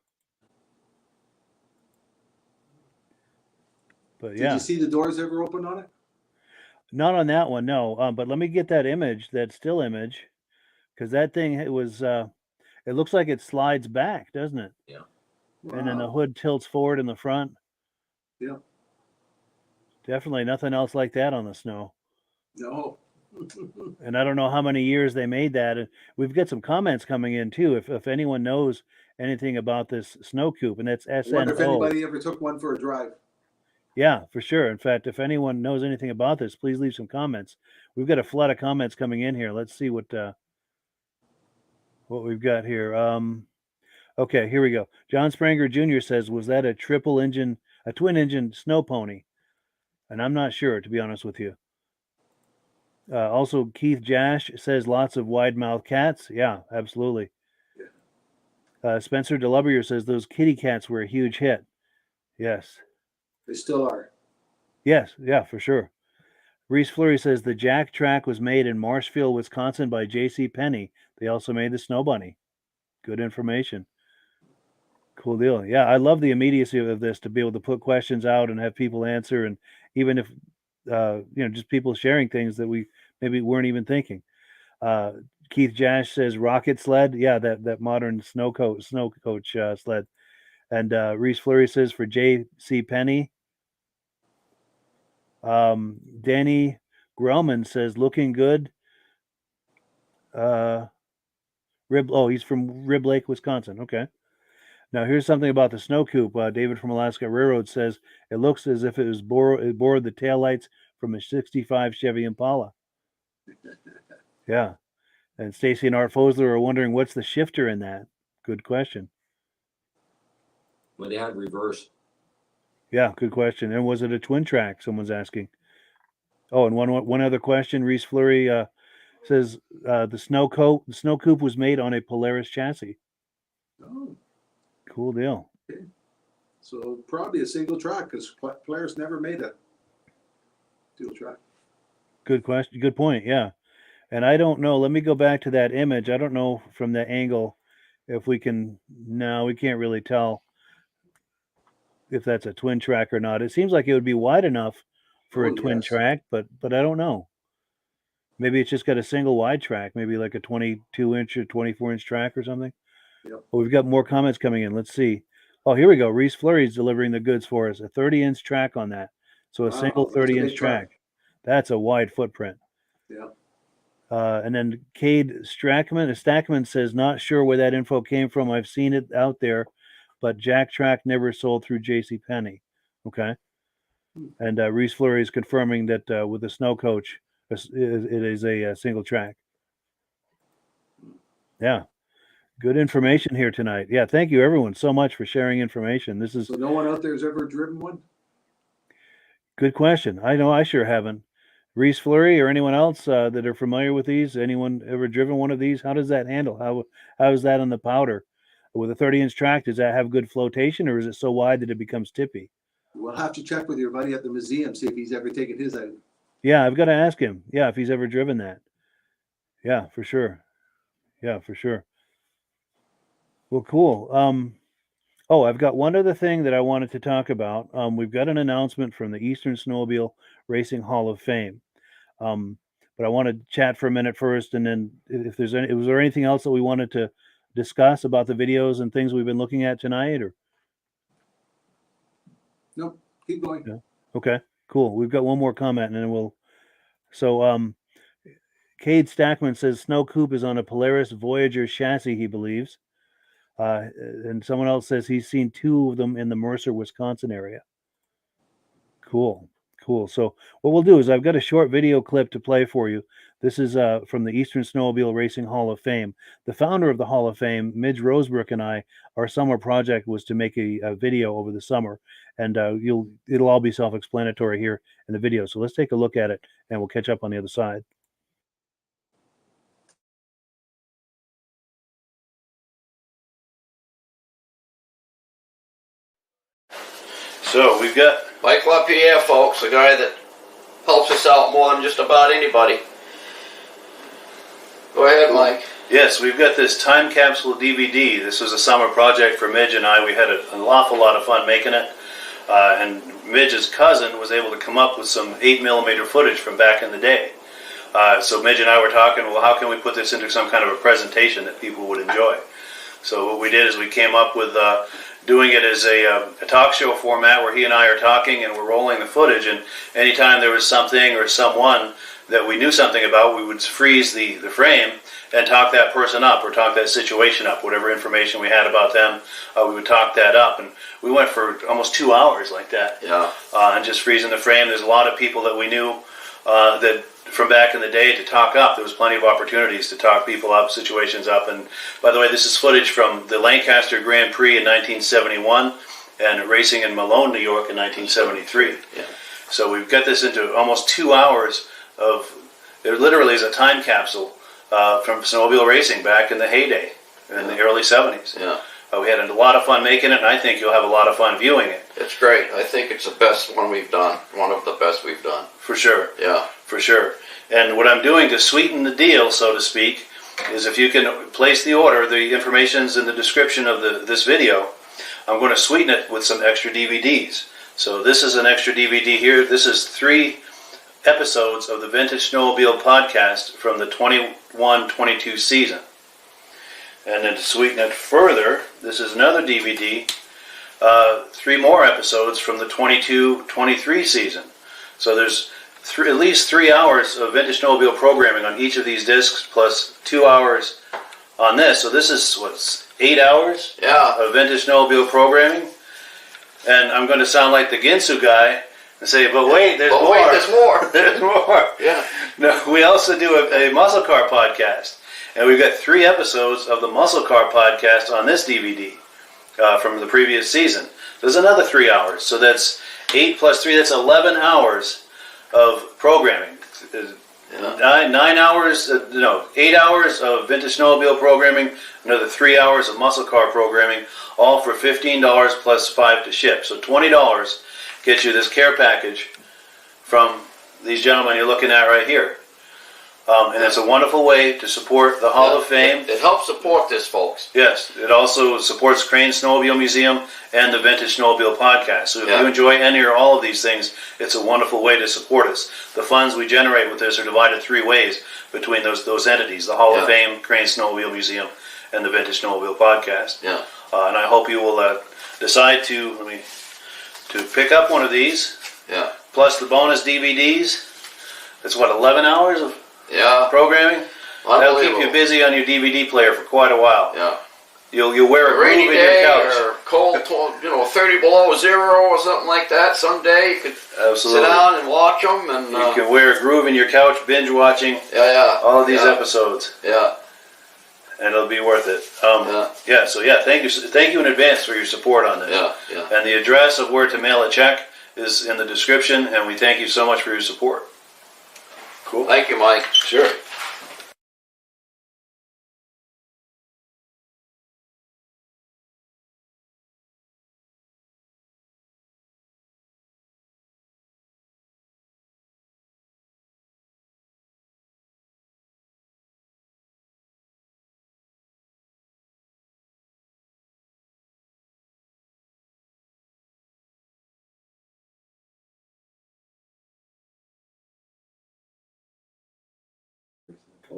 But Did yeah, you see the doors ever open on it? not on that one, no. But let me get that image, that still image, because that thing it was. It looks like it slides back, doesn't it? Yeah. And then the Wow. hood tilts forward in the front. Yeah. Definitely nothing else like that on the snow. No. And I don't know how many years they made that. And we've got some comments coming in too. If anyone knows anything about this snow coupe, and that's I wonder if SNO. anybody ever took one for a drive. Yeah, for sure. In fact, if anyone knows anything about this, please leave some comments. We've got a flood of comments coming in here. Let's see what we've got here. Okay, here we go. John Spranger Jr. says, "Was that a twin engine snow pony?" And I'm not sure, to be honest with you. Also, Keith Jash says lots of wide mouth cats. Yeah, absolutely. Spencer Delabruere says those kitty cats were a huge hit. Yes. They still are. Yes, yeah, for sure. Reese Fleury says the Jack track was made in Marshfield, Wisconsin by J.C. Penney. They also made the Snow Bunny. Good information. Cool deal. Yeah, I love the immediacy of this, to be able to put questions out and have people answer, and even if just people sharing things that we maybe weren't even thinking. Keith Jash says rocket sled. Yeah, that modern snow coach sled. And Reese Fleury says for J.C. Penney. Danny Grellman says looking good. He's from Rib Lake, Wisconsin. Okay. Now here's something about the snow coupe. David from Alaska Railroad says it looks as if it borrowed the taillights from a '65 Chevy Impala. Yeah. And Stacy and Art Fosler are wondering what's the shifter in that. Good question. When they had reverse. Yeah, good question. And was it a twin track? Someone's asking. Oh, and one other question. Reese Fleury says the snow coupe was made on a Polaris chassis. Oh, Cool deal. okay. So probably a single track, because Polaris never made a dual track. Good question. Good point. Yeah. And I don't know. Let me go back to that image. I don't know from the angle if we can. No, we can't really tell if that's a twin track or not. It seems like it would be wide enough for a twin yes. track, but I don't know. Maybe it's just got a single wide track, maybe like a 22-inch or 24-inch track or something. Yep. Well, we've got more comments coming in. Let's see. Oh, here we go. Reese Fleury is delivering the goods for us. A 30-inch track on that. So a Wow, single that's a 30-inch big track. That's a wide footprint. Yeah. And then Cade Stackman says, not sure where that info came from. I've seen it out there, but Jack Track never sold through JCPenney. Okay. And Reese Fleury is confirming that with the Snow Coach, it is a single track. Yeah. Good information here tonight. Yeah. Thank you, everyone, so much for sharing information. This is So no one out there has ever driven one? good question. I know I sure haven't. Reese Fleury or anyone else that are familiar with these? Anyone ever driven one of these? How does that handle? How is that on the powder? With a 30-inch track, does that have good flotation, or is it so wide that it becomes tippy? We'll have to check with your buddy at the museum, see if he's ever taken his out. Yeah, I've got to ask him. Yeah, if he's ever driven that. Yeah, for sure. Yeah, for sure. Well, cool. Oh, I've got one other thing that I wanted to talk about. We've got an announcement from the Eastern Snowmobile Racing Hall of Fame. But I want to chat for a minute first, and then if there's any, was there anything else that we wanted to discuss about the videos and things we've been looking at tonight, or? Nope, keep going. Yeah. Okay, cool. We've got one more comment, and then we'll. So, Cade Stackman says Snow Coupe is on a Polaris Voyager chassis, he believes. And someone else says he's seen 2 of them in the Mercer, Wisconsin area. Cool. So what we'll do is I've got a short video clip to play for you. This is from the Eastern Snowmobile Racing Hall of Fame. The founder of the Hall of Fame, Midge Rosebrook, and I, our summer project was to make a video over the summer, and it'll all be self-explanatory here in the video. So let's take a look at it, and we'll catch up on the other side. So we've got Mike LaPierre, folks, a guy that helps us out more than just about anybody. Go ahead, Mike. Yes, we've got this time capsule DVD. This was a summer project for Midge and I. We had an awful lot of fun making it. And Midge's cousin was able to come up with some 8mm footage from back in the day. So Midge and I were talking, well, how can we put this into some kind of a presentation that people would enjoy? So what we did is we came up with doing it as a talk show format where he and I are talking and we're rolling the footage, and anytime there was something or someone that we knew something about, we would freeze the frame and talk that person up or talk that situation up. Whatever information we had about them, we would talk that up. And we went for almost 2 hours like that. Yeah. And just freezing the frame. There's a lot of people that we knew that from back in the day to talk up. There was plenty of opportunities to talk people up, situations up. And by the way, this is footage from the Lancaster Grand Prix in 1971 and racing in Malone, New York in 1973. Yeah. So we've got this into almost 2 hours of, it literally is a time capsule from snowmobile racing back in the heyday, in the early 70s. Yeah. We had a lot of fun making it, and I think you'll have a lot of fun viewing it. It's great. I think it's the best one we've done. One of the best we've done. For sure. Yeah. For sure. And what I'm doing to sweeten the deal, so to speak, is if you can place the order, the information's in the description of this video, I'm going to sweeten it with some extra DVDs. So this is an extra DVD here. This is 3 episodes of the Vintage Snowmobile Podcast from the 21-22 season. And then to sweeten it further, this is another DVD, 3 more episodes from the 22-23 season. So there's at least 3 hours of Vintage Snowmobile programming on each of these discs, plus 2 hours on this. So this is, 8 hours of Vintage Snowmobile programming? And I'm going to sound like the Ginsu guy and say, but wait, there's more. Wait, there's more. There's more. Yeah. No, we also do a muscle car podcast. And we've got 3 episodes of the Muscle Car Podcast on this DVD from the previous season. There's another 3 hours. So that's 8 plus 3, that's 11 hours of programming. 8 hours of Vintage Snowmobile programming, another 3 hours of Muscle Car programming, all for $15 plus $5 to ship. So $20 gets you this care package from these gentlemen you're looking at right here. And it's a wonderful way to support the Hall of Fame. It helps support this, folks. Yes, it also supports Crane Snowmobile Museum and the Vintage Snowmobile Podcast. So if you enjoy any or all of these things, it's a wonderful way to support us. The funds we generate with this are divided 3 ways between those entities, the Hall of Fame, Crane Snowmobile Museum, and the Vintage Snowmobile Podcast. Yeah. And I hope you will decide to pick up one of these. Yeah. Plus the bonus DVDs. It's 11 hours of programming? That'll keep you busy on your DVD player for quite a while. Yeah. You'll wear a rainy groove day in your couch. or cold, 30 below zero or something like that. Someday you could sit down and watch them. And you can wear a groove in your couch, binge watching all of these episodes. Yeah. And it'll be worth it. Thank you in advance for your support on this. Yeah. And the address of where to mail a check is in the description, and we thank you so much for your support. Cool. Thank you, Mike. Sure.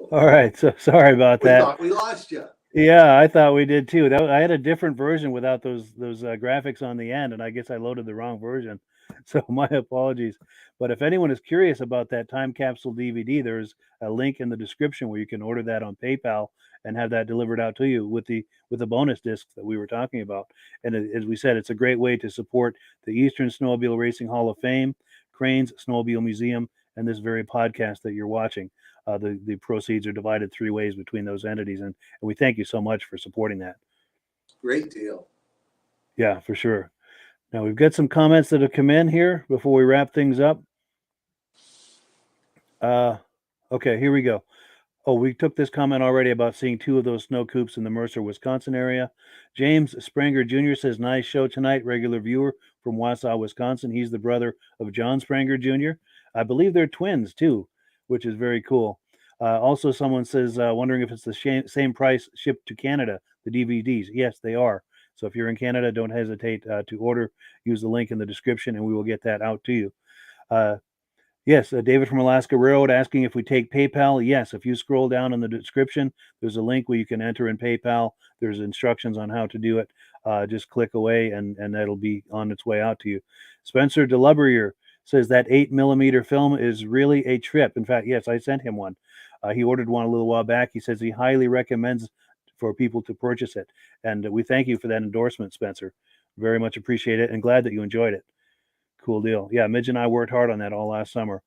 All right, so sorry about that. We thought we lost you. Yeah, I thought we did too. I had a different version without those graphics on the end, and I guess I loaded the wrong version. So my apologies. But if anyone is curious about that time capsule DVD, there's a link in the description where you can order that on PayPal and have that delivered out to you with the bonus disc that we were talking about. And as we said, it's a great way to support the Eastern Snowmobile Racing Hall of Fame, Crane's Snowmobile Museum, and this very podcast that you're watching. The proceeds are divided 3 ways between those entities, and we thank you so much for supporting that. Great deal. Yeah, for sure. Now we've got some comments that have come in here before we wrap things up. Okay, here we go. Oh, we took this comment already about seeing 2 of those snow coupes in the Mercer, Wisconsin area. James Spranger Jr. says, nice show tonight. Regular viewer from Wausau, Wisconsin. He's the brother of John Spranger Jr. I believe they're twins too, which is very cool. Also, someone says, wondering if it's the same price shipped to Canada, the DVDs. Yes, they are. So if you're in Canada, don't hesitate to order. Use the link in the description, and we will get that out to you. Yes, David from Alaska Railroad asking if we take PayPal. Yes, if you scroll down in the description, there's a link where you can enter in PayPal. There's instructions on how to do it. Just click away, and that'll be on its way out to you. Spencer Delabruere says that 8mm film is really a trip. In fact, yes, I sent him one. He ordered one a little while back. He says he highly recommends for people to purchase it. And we thank you for that endorsement, Spencer. Very much appreciate it, and glad that you enjoyed it. Cool deal. Yeah, Midge and I worked hard on that all last summer.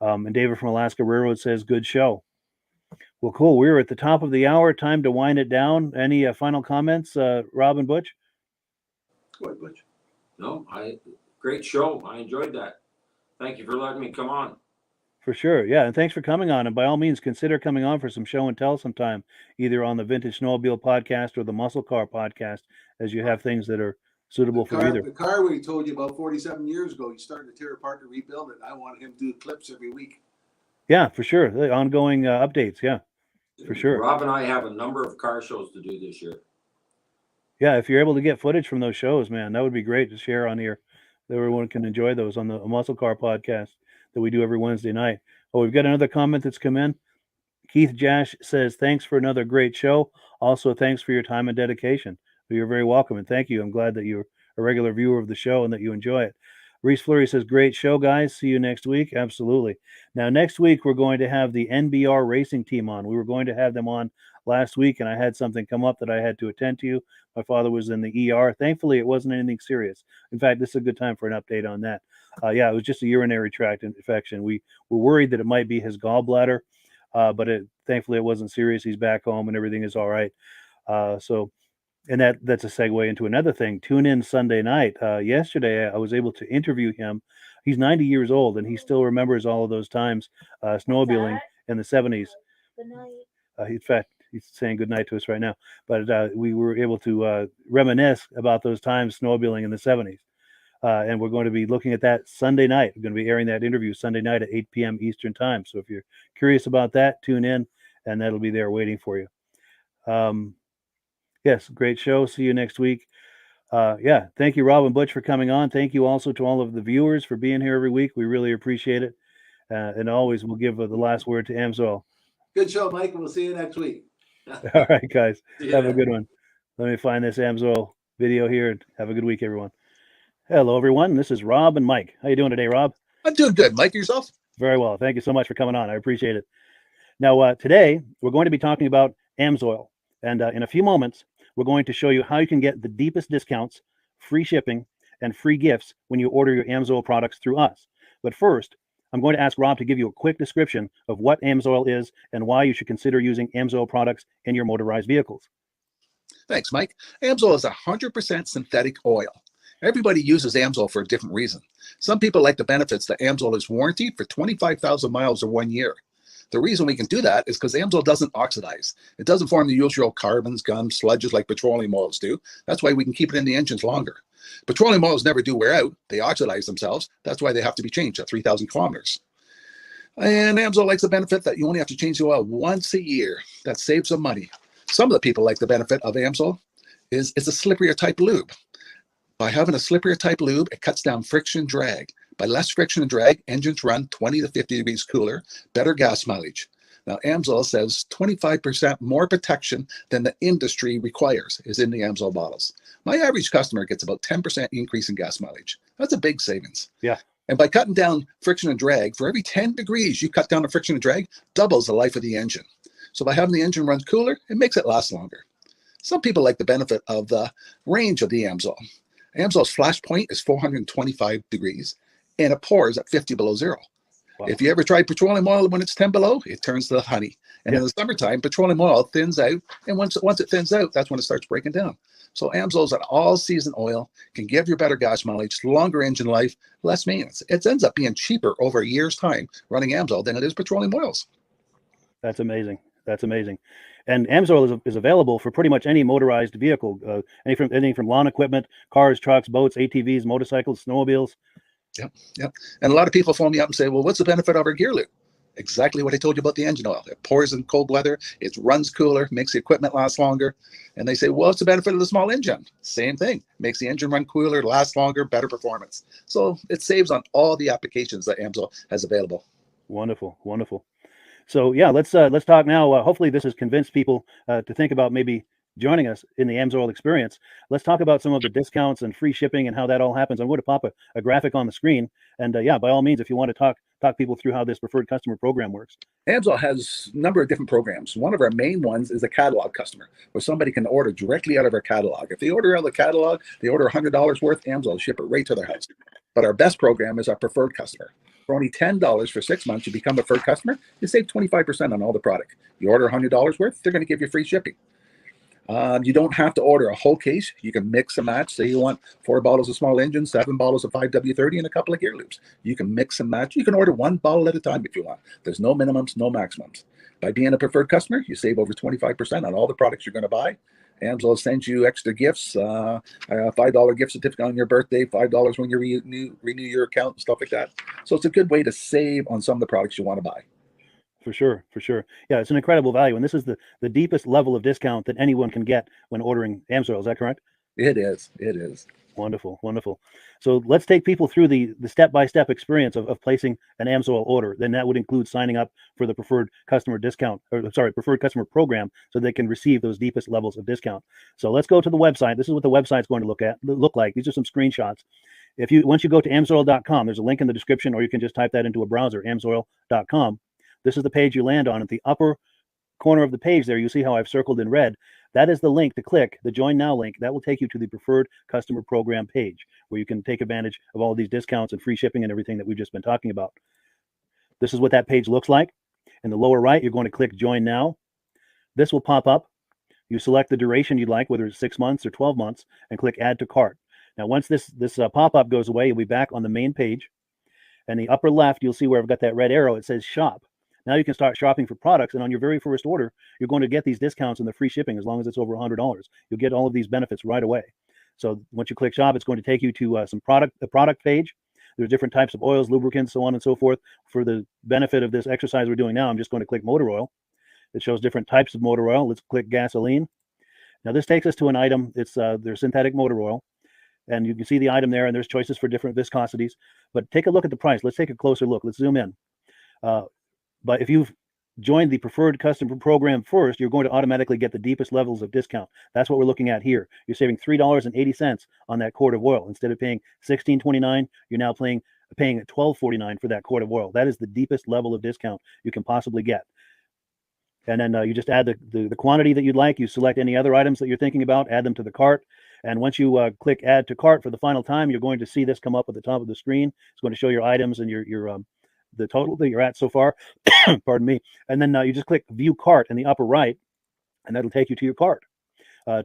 And David from Alaska Railroad says, good show. Well, cool. We're at the top of the hour. Time to wind it down. Any final comments, Rob and Butch? Go ahead, Butch. No, great show. I enjoyed that. Thank you for letting me come on. For sure. Yeah, and thanks for coming on. And by all means, consider coming on for some show and tell sometime, either on the Vintage Snowmobile Podcast or the Muscle Car Podcast, as you have things that are suitable for either. The car we told you about 47 years ago, he started to tear apart to rebuild it. I want him to do clips every week. Yeah, for sure. The ongoing updates. Yeah, for sure. Rob and I have a number of car shows to do this year. Yeah, if you're able to get footage from those shows, man, that would be great to share on here. Everyone can enjoy those on the Muscle Car Podcast that we do every Wednesday night. Oh, we've got another comment that's come in. Keith Jash says, thanks for another great show. Also, thanks for your time and dedication. You're very welcome, and thank you. I'm glad that you're a regular viewer of the show and that you enjoy it. Reese Fleury says, great show, guys. See you next week. Absolutely. Now, next week, we're going to have the NBR racing team on. We were going to have them on last week, and I had something come up that I had to attend to. My father was in the ER. Thankfully, it wasn't anything serious. In fact, this is a good time for an update on that. Yeah, it was just a urinary tract infection. We were worried that it might be his gallbladder, but thankfully it wasn't serious. He's back home and everything is all right. And that's a segue into another thing. Tune in Sunday night. Yesterday, I was able to interview him. He's 90 years old, and he still remembers all of those times snowmobiling in the 70s. Good night. In fact, he's saying good night to us right now. But we were able to reminisce about those times snowmobiling in the 70s. And we're going to be looking at that Sunday night. We're going to be airing that interview Sunday night at 8 p.m. Eastern time. So if you're curious about that, tune in, and that'll be there waiting for you. Yes, great show. See you next week. Yeah, thank you, Rob and Butch, for coming on. Thank you also to all of the viewers for being here every week. We really appreciate it. And always, we'll give the last word to AMSOIL. Good show, Mike, and we'll see you next week. All right, guys. Yeah. Have a good one. Let me find this AMSOIL video here. And have a good week, everyone. Hello, everyone. This is Rob and Mike. How you doing today, Rob? I'm doing good. Mike, yourself? Very well. Thank you so much for coming on. I appreciate it. Now, today, we're going to be talking about AMSOIL. And in a few moments, we're going to show you how you can get the deepest discounts, free shipping, and free gifts when you order your AMSOIL products through us. But first, I'm going to ask Rob to give you a quick description of what AMSOIL is and why you should consider using AMSOIL products in your motorized vehicles. Thanks, Mike. AMSOIL is 100% synthetic oil. Everybody uses AMSOIL for a different reason. Some people like the benefits that AMSOIL is warranted for 25,000 miles or 1 year. The reason we can do that is because AMSOIL doesn't oxidize. It doesn't form the usual carbons, gums, sludges like petroleum oils do. That's why we can keep it in the engines longer. Petroleum oils never do wear out. They oxidize themselves. That's why they have to be changed at 3,000 kilometers. And AMSOIL likes the benefit that you only have to change the oil once a year. That saves some money. Some of the people like the benefit of AMSOIL is it's a slipperier type lube. By having a slipperier type lube, it cuts down friction and drag. By less friction and drag, engines run 20 to 50 degrees cooler, better gas mileage. Now, AMSOIL says 25% more protection than the industry requires is in the AMSOIL bottles. My average customer gets about 10% increase in gas mileage. That's a big savings. Yeah. And by cutting down friction and drag, for every 10 degrees you cut down the friction and drag, doubles the life of the engine. So by having the engine run cooler, it makes it last longer. Some people like the benefit of the range of the AMSOIL. AMSOIL's flash point is 425 degrees, and it pours at 50 below zero. Wow. If you ever try petroleum oil when it's 10 below, it turns to honey. And in the summertime, petroleum oil thins out, and once it thins out, that's when it starts breaking down. So AMSOIL is an all-season oil, can give you better gas mileage, longer engine life, less maintenance. It ends up being cheaper over a year's time running AMSOIL than it is petroleum oils. That's amazing. That's amazing. And AMSOIL is available for pretty much any motorized vehicle, anything from lawn equipment, cars, trucks, boats, ATVs, motorcycles, snowmobiles. Yep. And a lot of people phone me up and say, well, what's the benefit of our gear lube? Exactly what I told you about the engine oil. It pours in cold weather, it runs cooler, makes the equipment last longer. And they say, well, what's the benefit of the small engine? Same thing. Makes the engine run cooler, last longer, better performance. So it saves on all the applications that AMSOIL has available. Wonderful, wonderful. So yeah, let's talk now. Hopefully this has convinced people to think about maybe joining us in the AMSOIL experience. Let's talk about some of the discounts and free shipping and how that all happens. I'm going to pop a graphic on the screen. And yeah, by all means, if you want to talk people through how this preferred customer program works. AMSOIL has a number of different programs. One of our main ones is a catalog customer, where somebody can order directly out of our catalog. If they order out of the catalog, they order $100 worth, AMSOIL will ship it right to their house. But our best program is our preferred customer. For only $10 for 6 months, you become a preferred customer. You save 25% on all the product. You order $100 worth, they're going to give you free shipping. You don't have to order a whole case. You can mix and match. Say you want 4 bottles of small engine, 7 bottles of 5W30, and a couple of gear loops. You can mix and match. You can order 1 bottle at a time if you want. There's no minimums, no maximums. By being a preferred customer, you save over 25% on all the products you're going to buy. AMSOIL sends you extra gifts, a $5 gift certificate on your birthday, $5 when you renew your account, and stuff like that. So it's a good way to save on some of the products you want to buy. For sure. Yeah, it's an incredible value. And this is the deepest level of discount that anyone can get when ordering AMSOIL. Is that correct? It is. Wonderful. So let's take people through the step-by-step experience of placing an AMSOIL order. Then that would include signing up for the preferred customer preferred customer program, so they can receive those deepest levels of discount. So let's go to the website. This is what the website's going to look like. These are some screenshots. Once you go to amsoil.com, there's a link in the description, or you can just type that into a browser, amsoil.com. This is the page you land on. At the upper corner of the page there, you see how I've circled in red. That is the link to click, the Join Now link. That will take you to the Preferred Customer Program page, where you can take advantage of all of these discounts and free shipping and everything that we've just been talking about. This is what that page looks like. In the lower right, you're going to click Join Now. This will pop up. You select the duration you'd like, whether it's 6 months or 12 months, and click Add to Cart. Now, once this pop-up goes away, you'll be back on the main page. And the upper left, you'll see where I've got that red arrow. It says Shop. Now you can start shopping for products, and on your very first order, you're going to get these discounts and the free shipping as long as it's over $100. You'll get all of these benefits right away. So once you click shop, it's going to take you to the product page. There's different types of oils, lubricants, so on and so forth. For the benefit of this exercise we're doing now, I'm just going to click motor oil. It shows different types of motor oil. Let's click gasoline. Now this takes us to an item. It's their synthetic motor oil. And you can see the item there, and there's choices for different viscosities. But take a look at the price. Let's take a closer look. Let's zoom in. But if you've joined the preferred customer program first, you're going to automatically get the deepest levels of discount. That's what we're looking at here. You're saving $3.80 on that quart of oil. Instead of paying $16.29, you're now paying $12.49 for that quart of oil. That is the deepest level of discount you can possibly get. And then you just add the quantity that you'd like. You select any other items that you're thinking about, add them to the cart. And once you click add to cart for the final time, you're going to see this come up at the top of the screen. It's going to show your items and your the total that you're at so far. Pardon me. And then you just click view cart in the upper right, and that'll take you to your cart.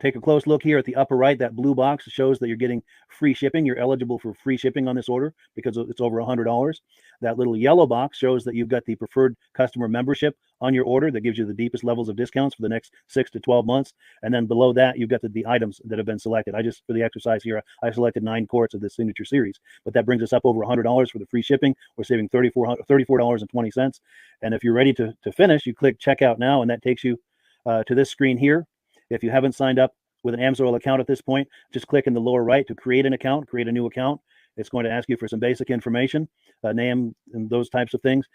Take a close look here at the upper right. That blue box shows that you're getting free shipping. You're eligible for free shipping on this order because it's over $100. That little yellow box shows that you've got the preferred customer membership on your order that gives you the deepest levels of discounts for the next 6 to 12 months. And then below that, you've got the items that have been selected. For the exercise here, I selected 9 quarts of the signature series, but that brings us up over $100 for the free shipping. We're saving $34.20. And if you're ready to finish, you click checkout now, and that takes you to this screen here. If you haven't signed up with an AMSOIL account at this point, just click in the lower right to create an account, create a new account. It's going to ask you for some basic information, name and those types of things.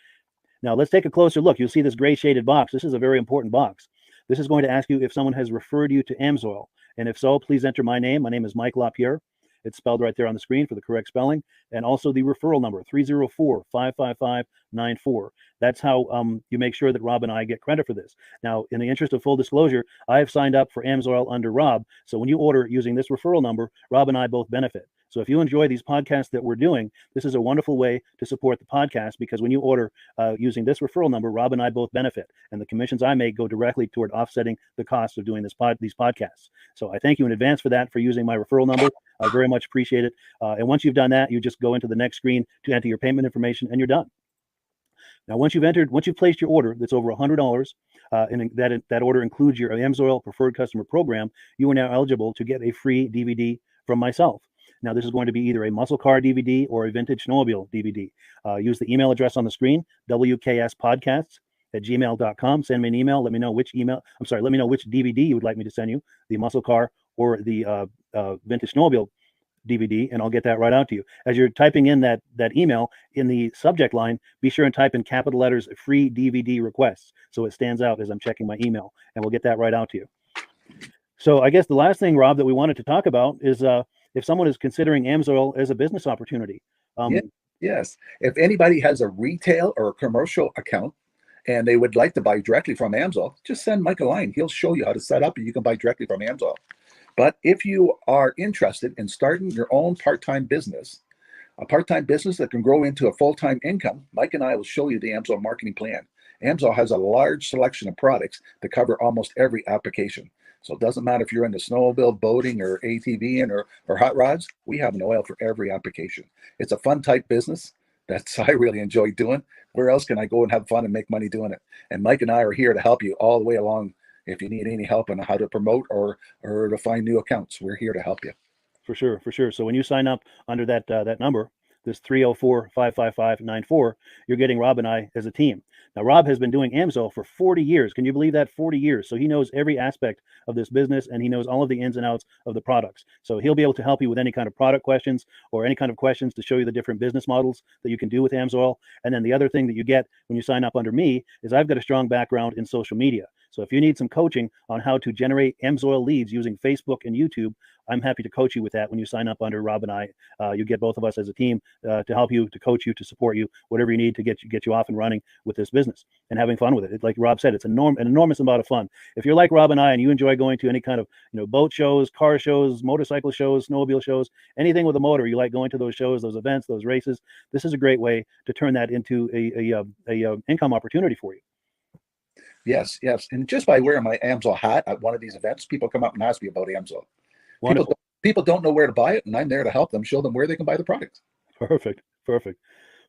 Now let's take a closer look. You'll see this gray shaded box. This is a very important box. This is going to ask you if someone has referred you to AMSOIL. And if so, please enter my name. My name is Mike LaPierre. It's spelled right there on the screen for the correct spelling. And also the referral number, 304-555-94. That's how you make sure that Rob and I get credit for this. Now, in the interest of full disclosure, I have signed up for AMSOIL under Rob. So when you order using this referral number, Rob and I both benefit. So if you enjoy these podcasts that we're doing, this is a wonderful way to support the podcast, because when you order using this referral number, Rob and I both benefit. And the commissions I make go directly toward offsetting the cost of doing these podcasts. So I thank you in advance for that, for using my referral number. I very much appreciate it. And once you've done that, you just go into the next screen to enter your payment information, and you're done. Now, once you've placed your order that's over $100, and that order includes your AMSOIL preferred customer program, you are now eligible to get a free DVD from myself. Now, this is going to be either a muscle car DVD or a vintage snowmobile DVD. Use the email address on the screen, wkspodcasts@gmail.com. Send me an email. Let me know which DVD you would like me to send you, the muscle car or the vintage snowmobile DVD, and I'll get that right out to you. As you're typing in that email, in the subject line, be sure and type in capital letters free DVD requests, so it stands out as I'm checking my email, and we'll get that right out to you. So I guess the last thing, Rob, that we wanted to talk about is if someone is considering AMSOIL as a business opportunity. Yes. If anybody has a retail or a commercial account and they would like to buy directly from AMSOIL, just send Mike a line. He'll show you how to set up, and you can buy directly from AMSOIL. But if you are interested in starting your own part-time business, a part-time business that can grow into a full-time income, Mike and I will show you the AMSOIL marketing plan. AMSOIL has a large selection of products that cover almost every application. So it doesn't matter if you're into snowmobile, boating, or ATVing, or hot rods. We have an oil for every application. It's a fun type business that's I really enjoy doing. Where else can I go and have fun and make money doing it? And Mike and I are here to help you all the way along. If you need any help on how to promote or to find new accounts, we're here to help you. For sure. So when you sign up under that number, this 304-555-94, you're getting Rob and I as a team. Now, Rob has been doing AMSOIL for 40 years. Can you believe that? 40 years. So he knows every aspect of this business, and he knows all of the ins and outs of the products. So he'll be able to help you with any kind of product questions or any kind of questions to show you the different business models that you can do with AMSOIL. And then the other thing that you get when you sign up under me is I've got a strong background in social media. So if you need some coaching on how to generate AMSOIL leads using Facebook and YouTube, I'm happy to coach you with that when you sign up under Rob and I. You get both of us as a team to help you, to coach you, to support you, whatever you need to get you off and running with this business and having fun with it. Like Rob said, it's an enormous amount of fun. If you're like Rob and I and you enjoy going to any kind of boat shows, car shows, motorcycle shows, snowmobile shows, anything with a motor, you like going to those shows, those events, those races, this is a great way to turn that into a income opportunity for you. Yes. And just by wearing my AMSOIL hat at one of these events, people come up and ask me about AMSOIL. People don't know where to buy it, and I'm there to help them, show them where they can buy the product. Perfect.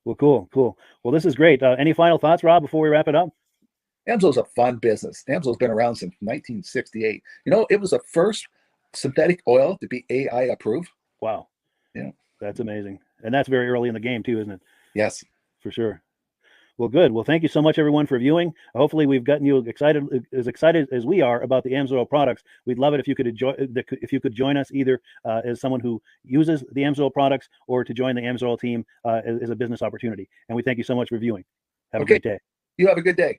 Well, cool. Well, this is great. Any final thoughts, Rob, before we wrap it up? AMSOIL's a fun business. AMSOIL's been around since 1968. It was the first synthetic oil to be AI approved. Wow. Yeah. That's amazing. And that's very early in the game too, isn't it? Yes. For sure. Well, good. Well, thank you so much, everyone, for viewing. Hopefully, we've gotten you excited as we are about the AMSOIL products. We'd love it if you could join us either as someone who uses the AMSOIL products or to join the AMSOIL team as a business opportunity. And we thank you so much for viewing. Have a great day. You have a good day.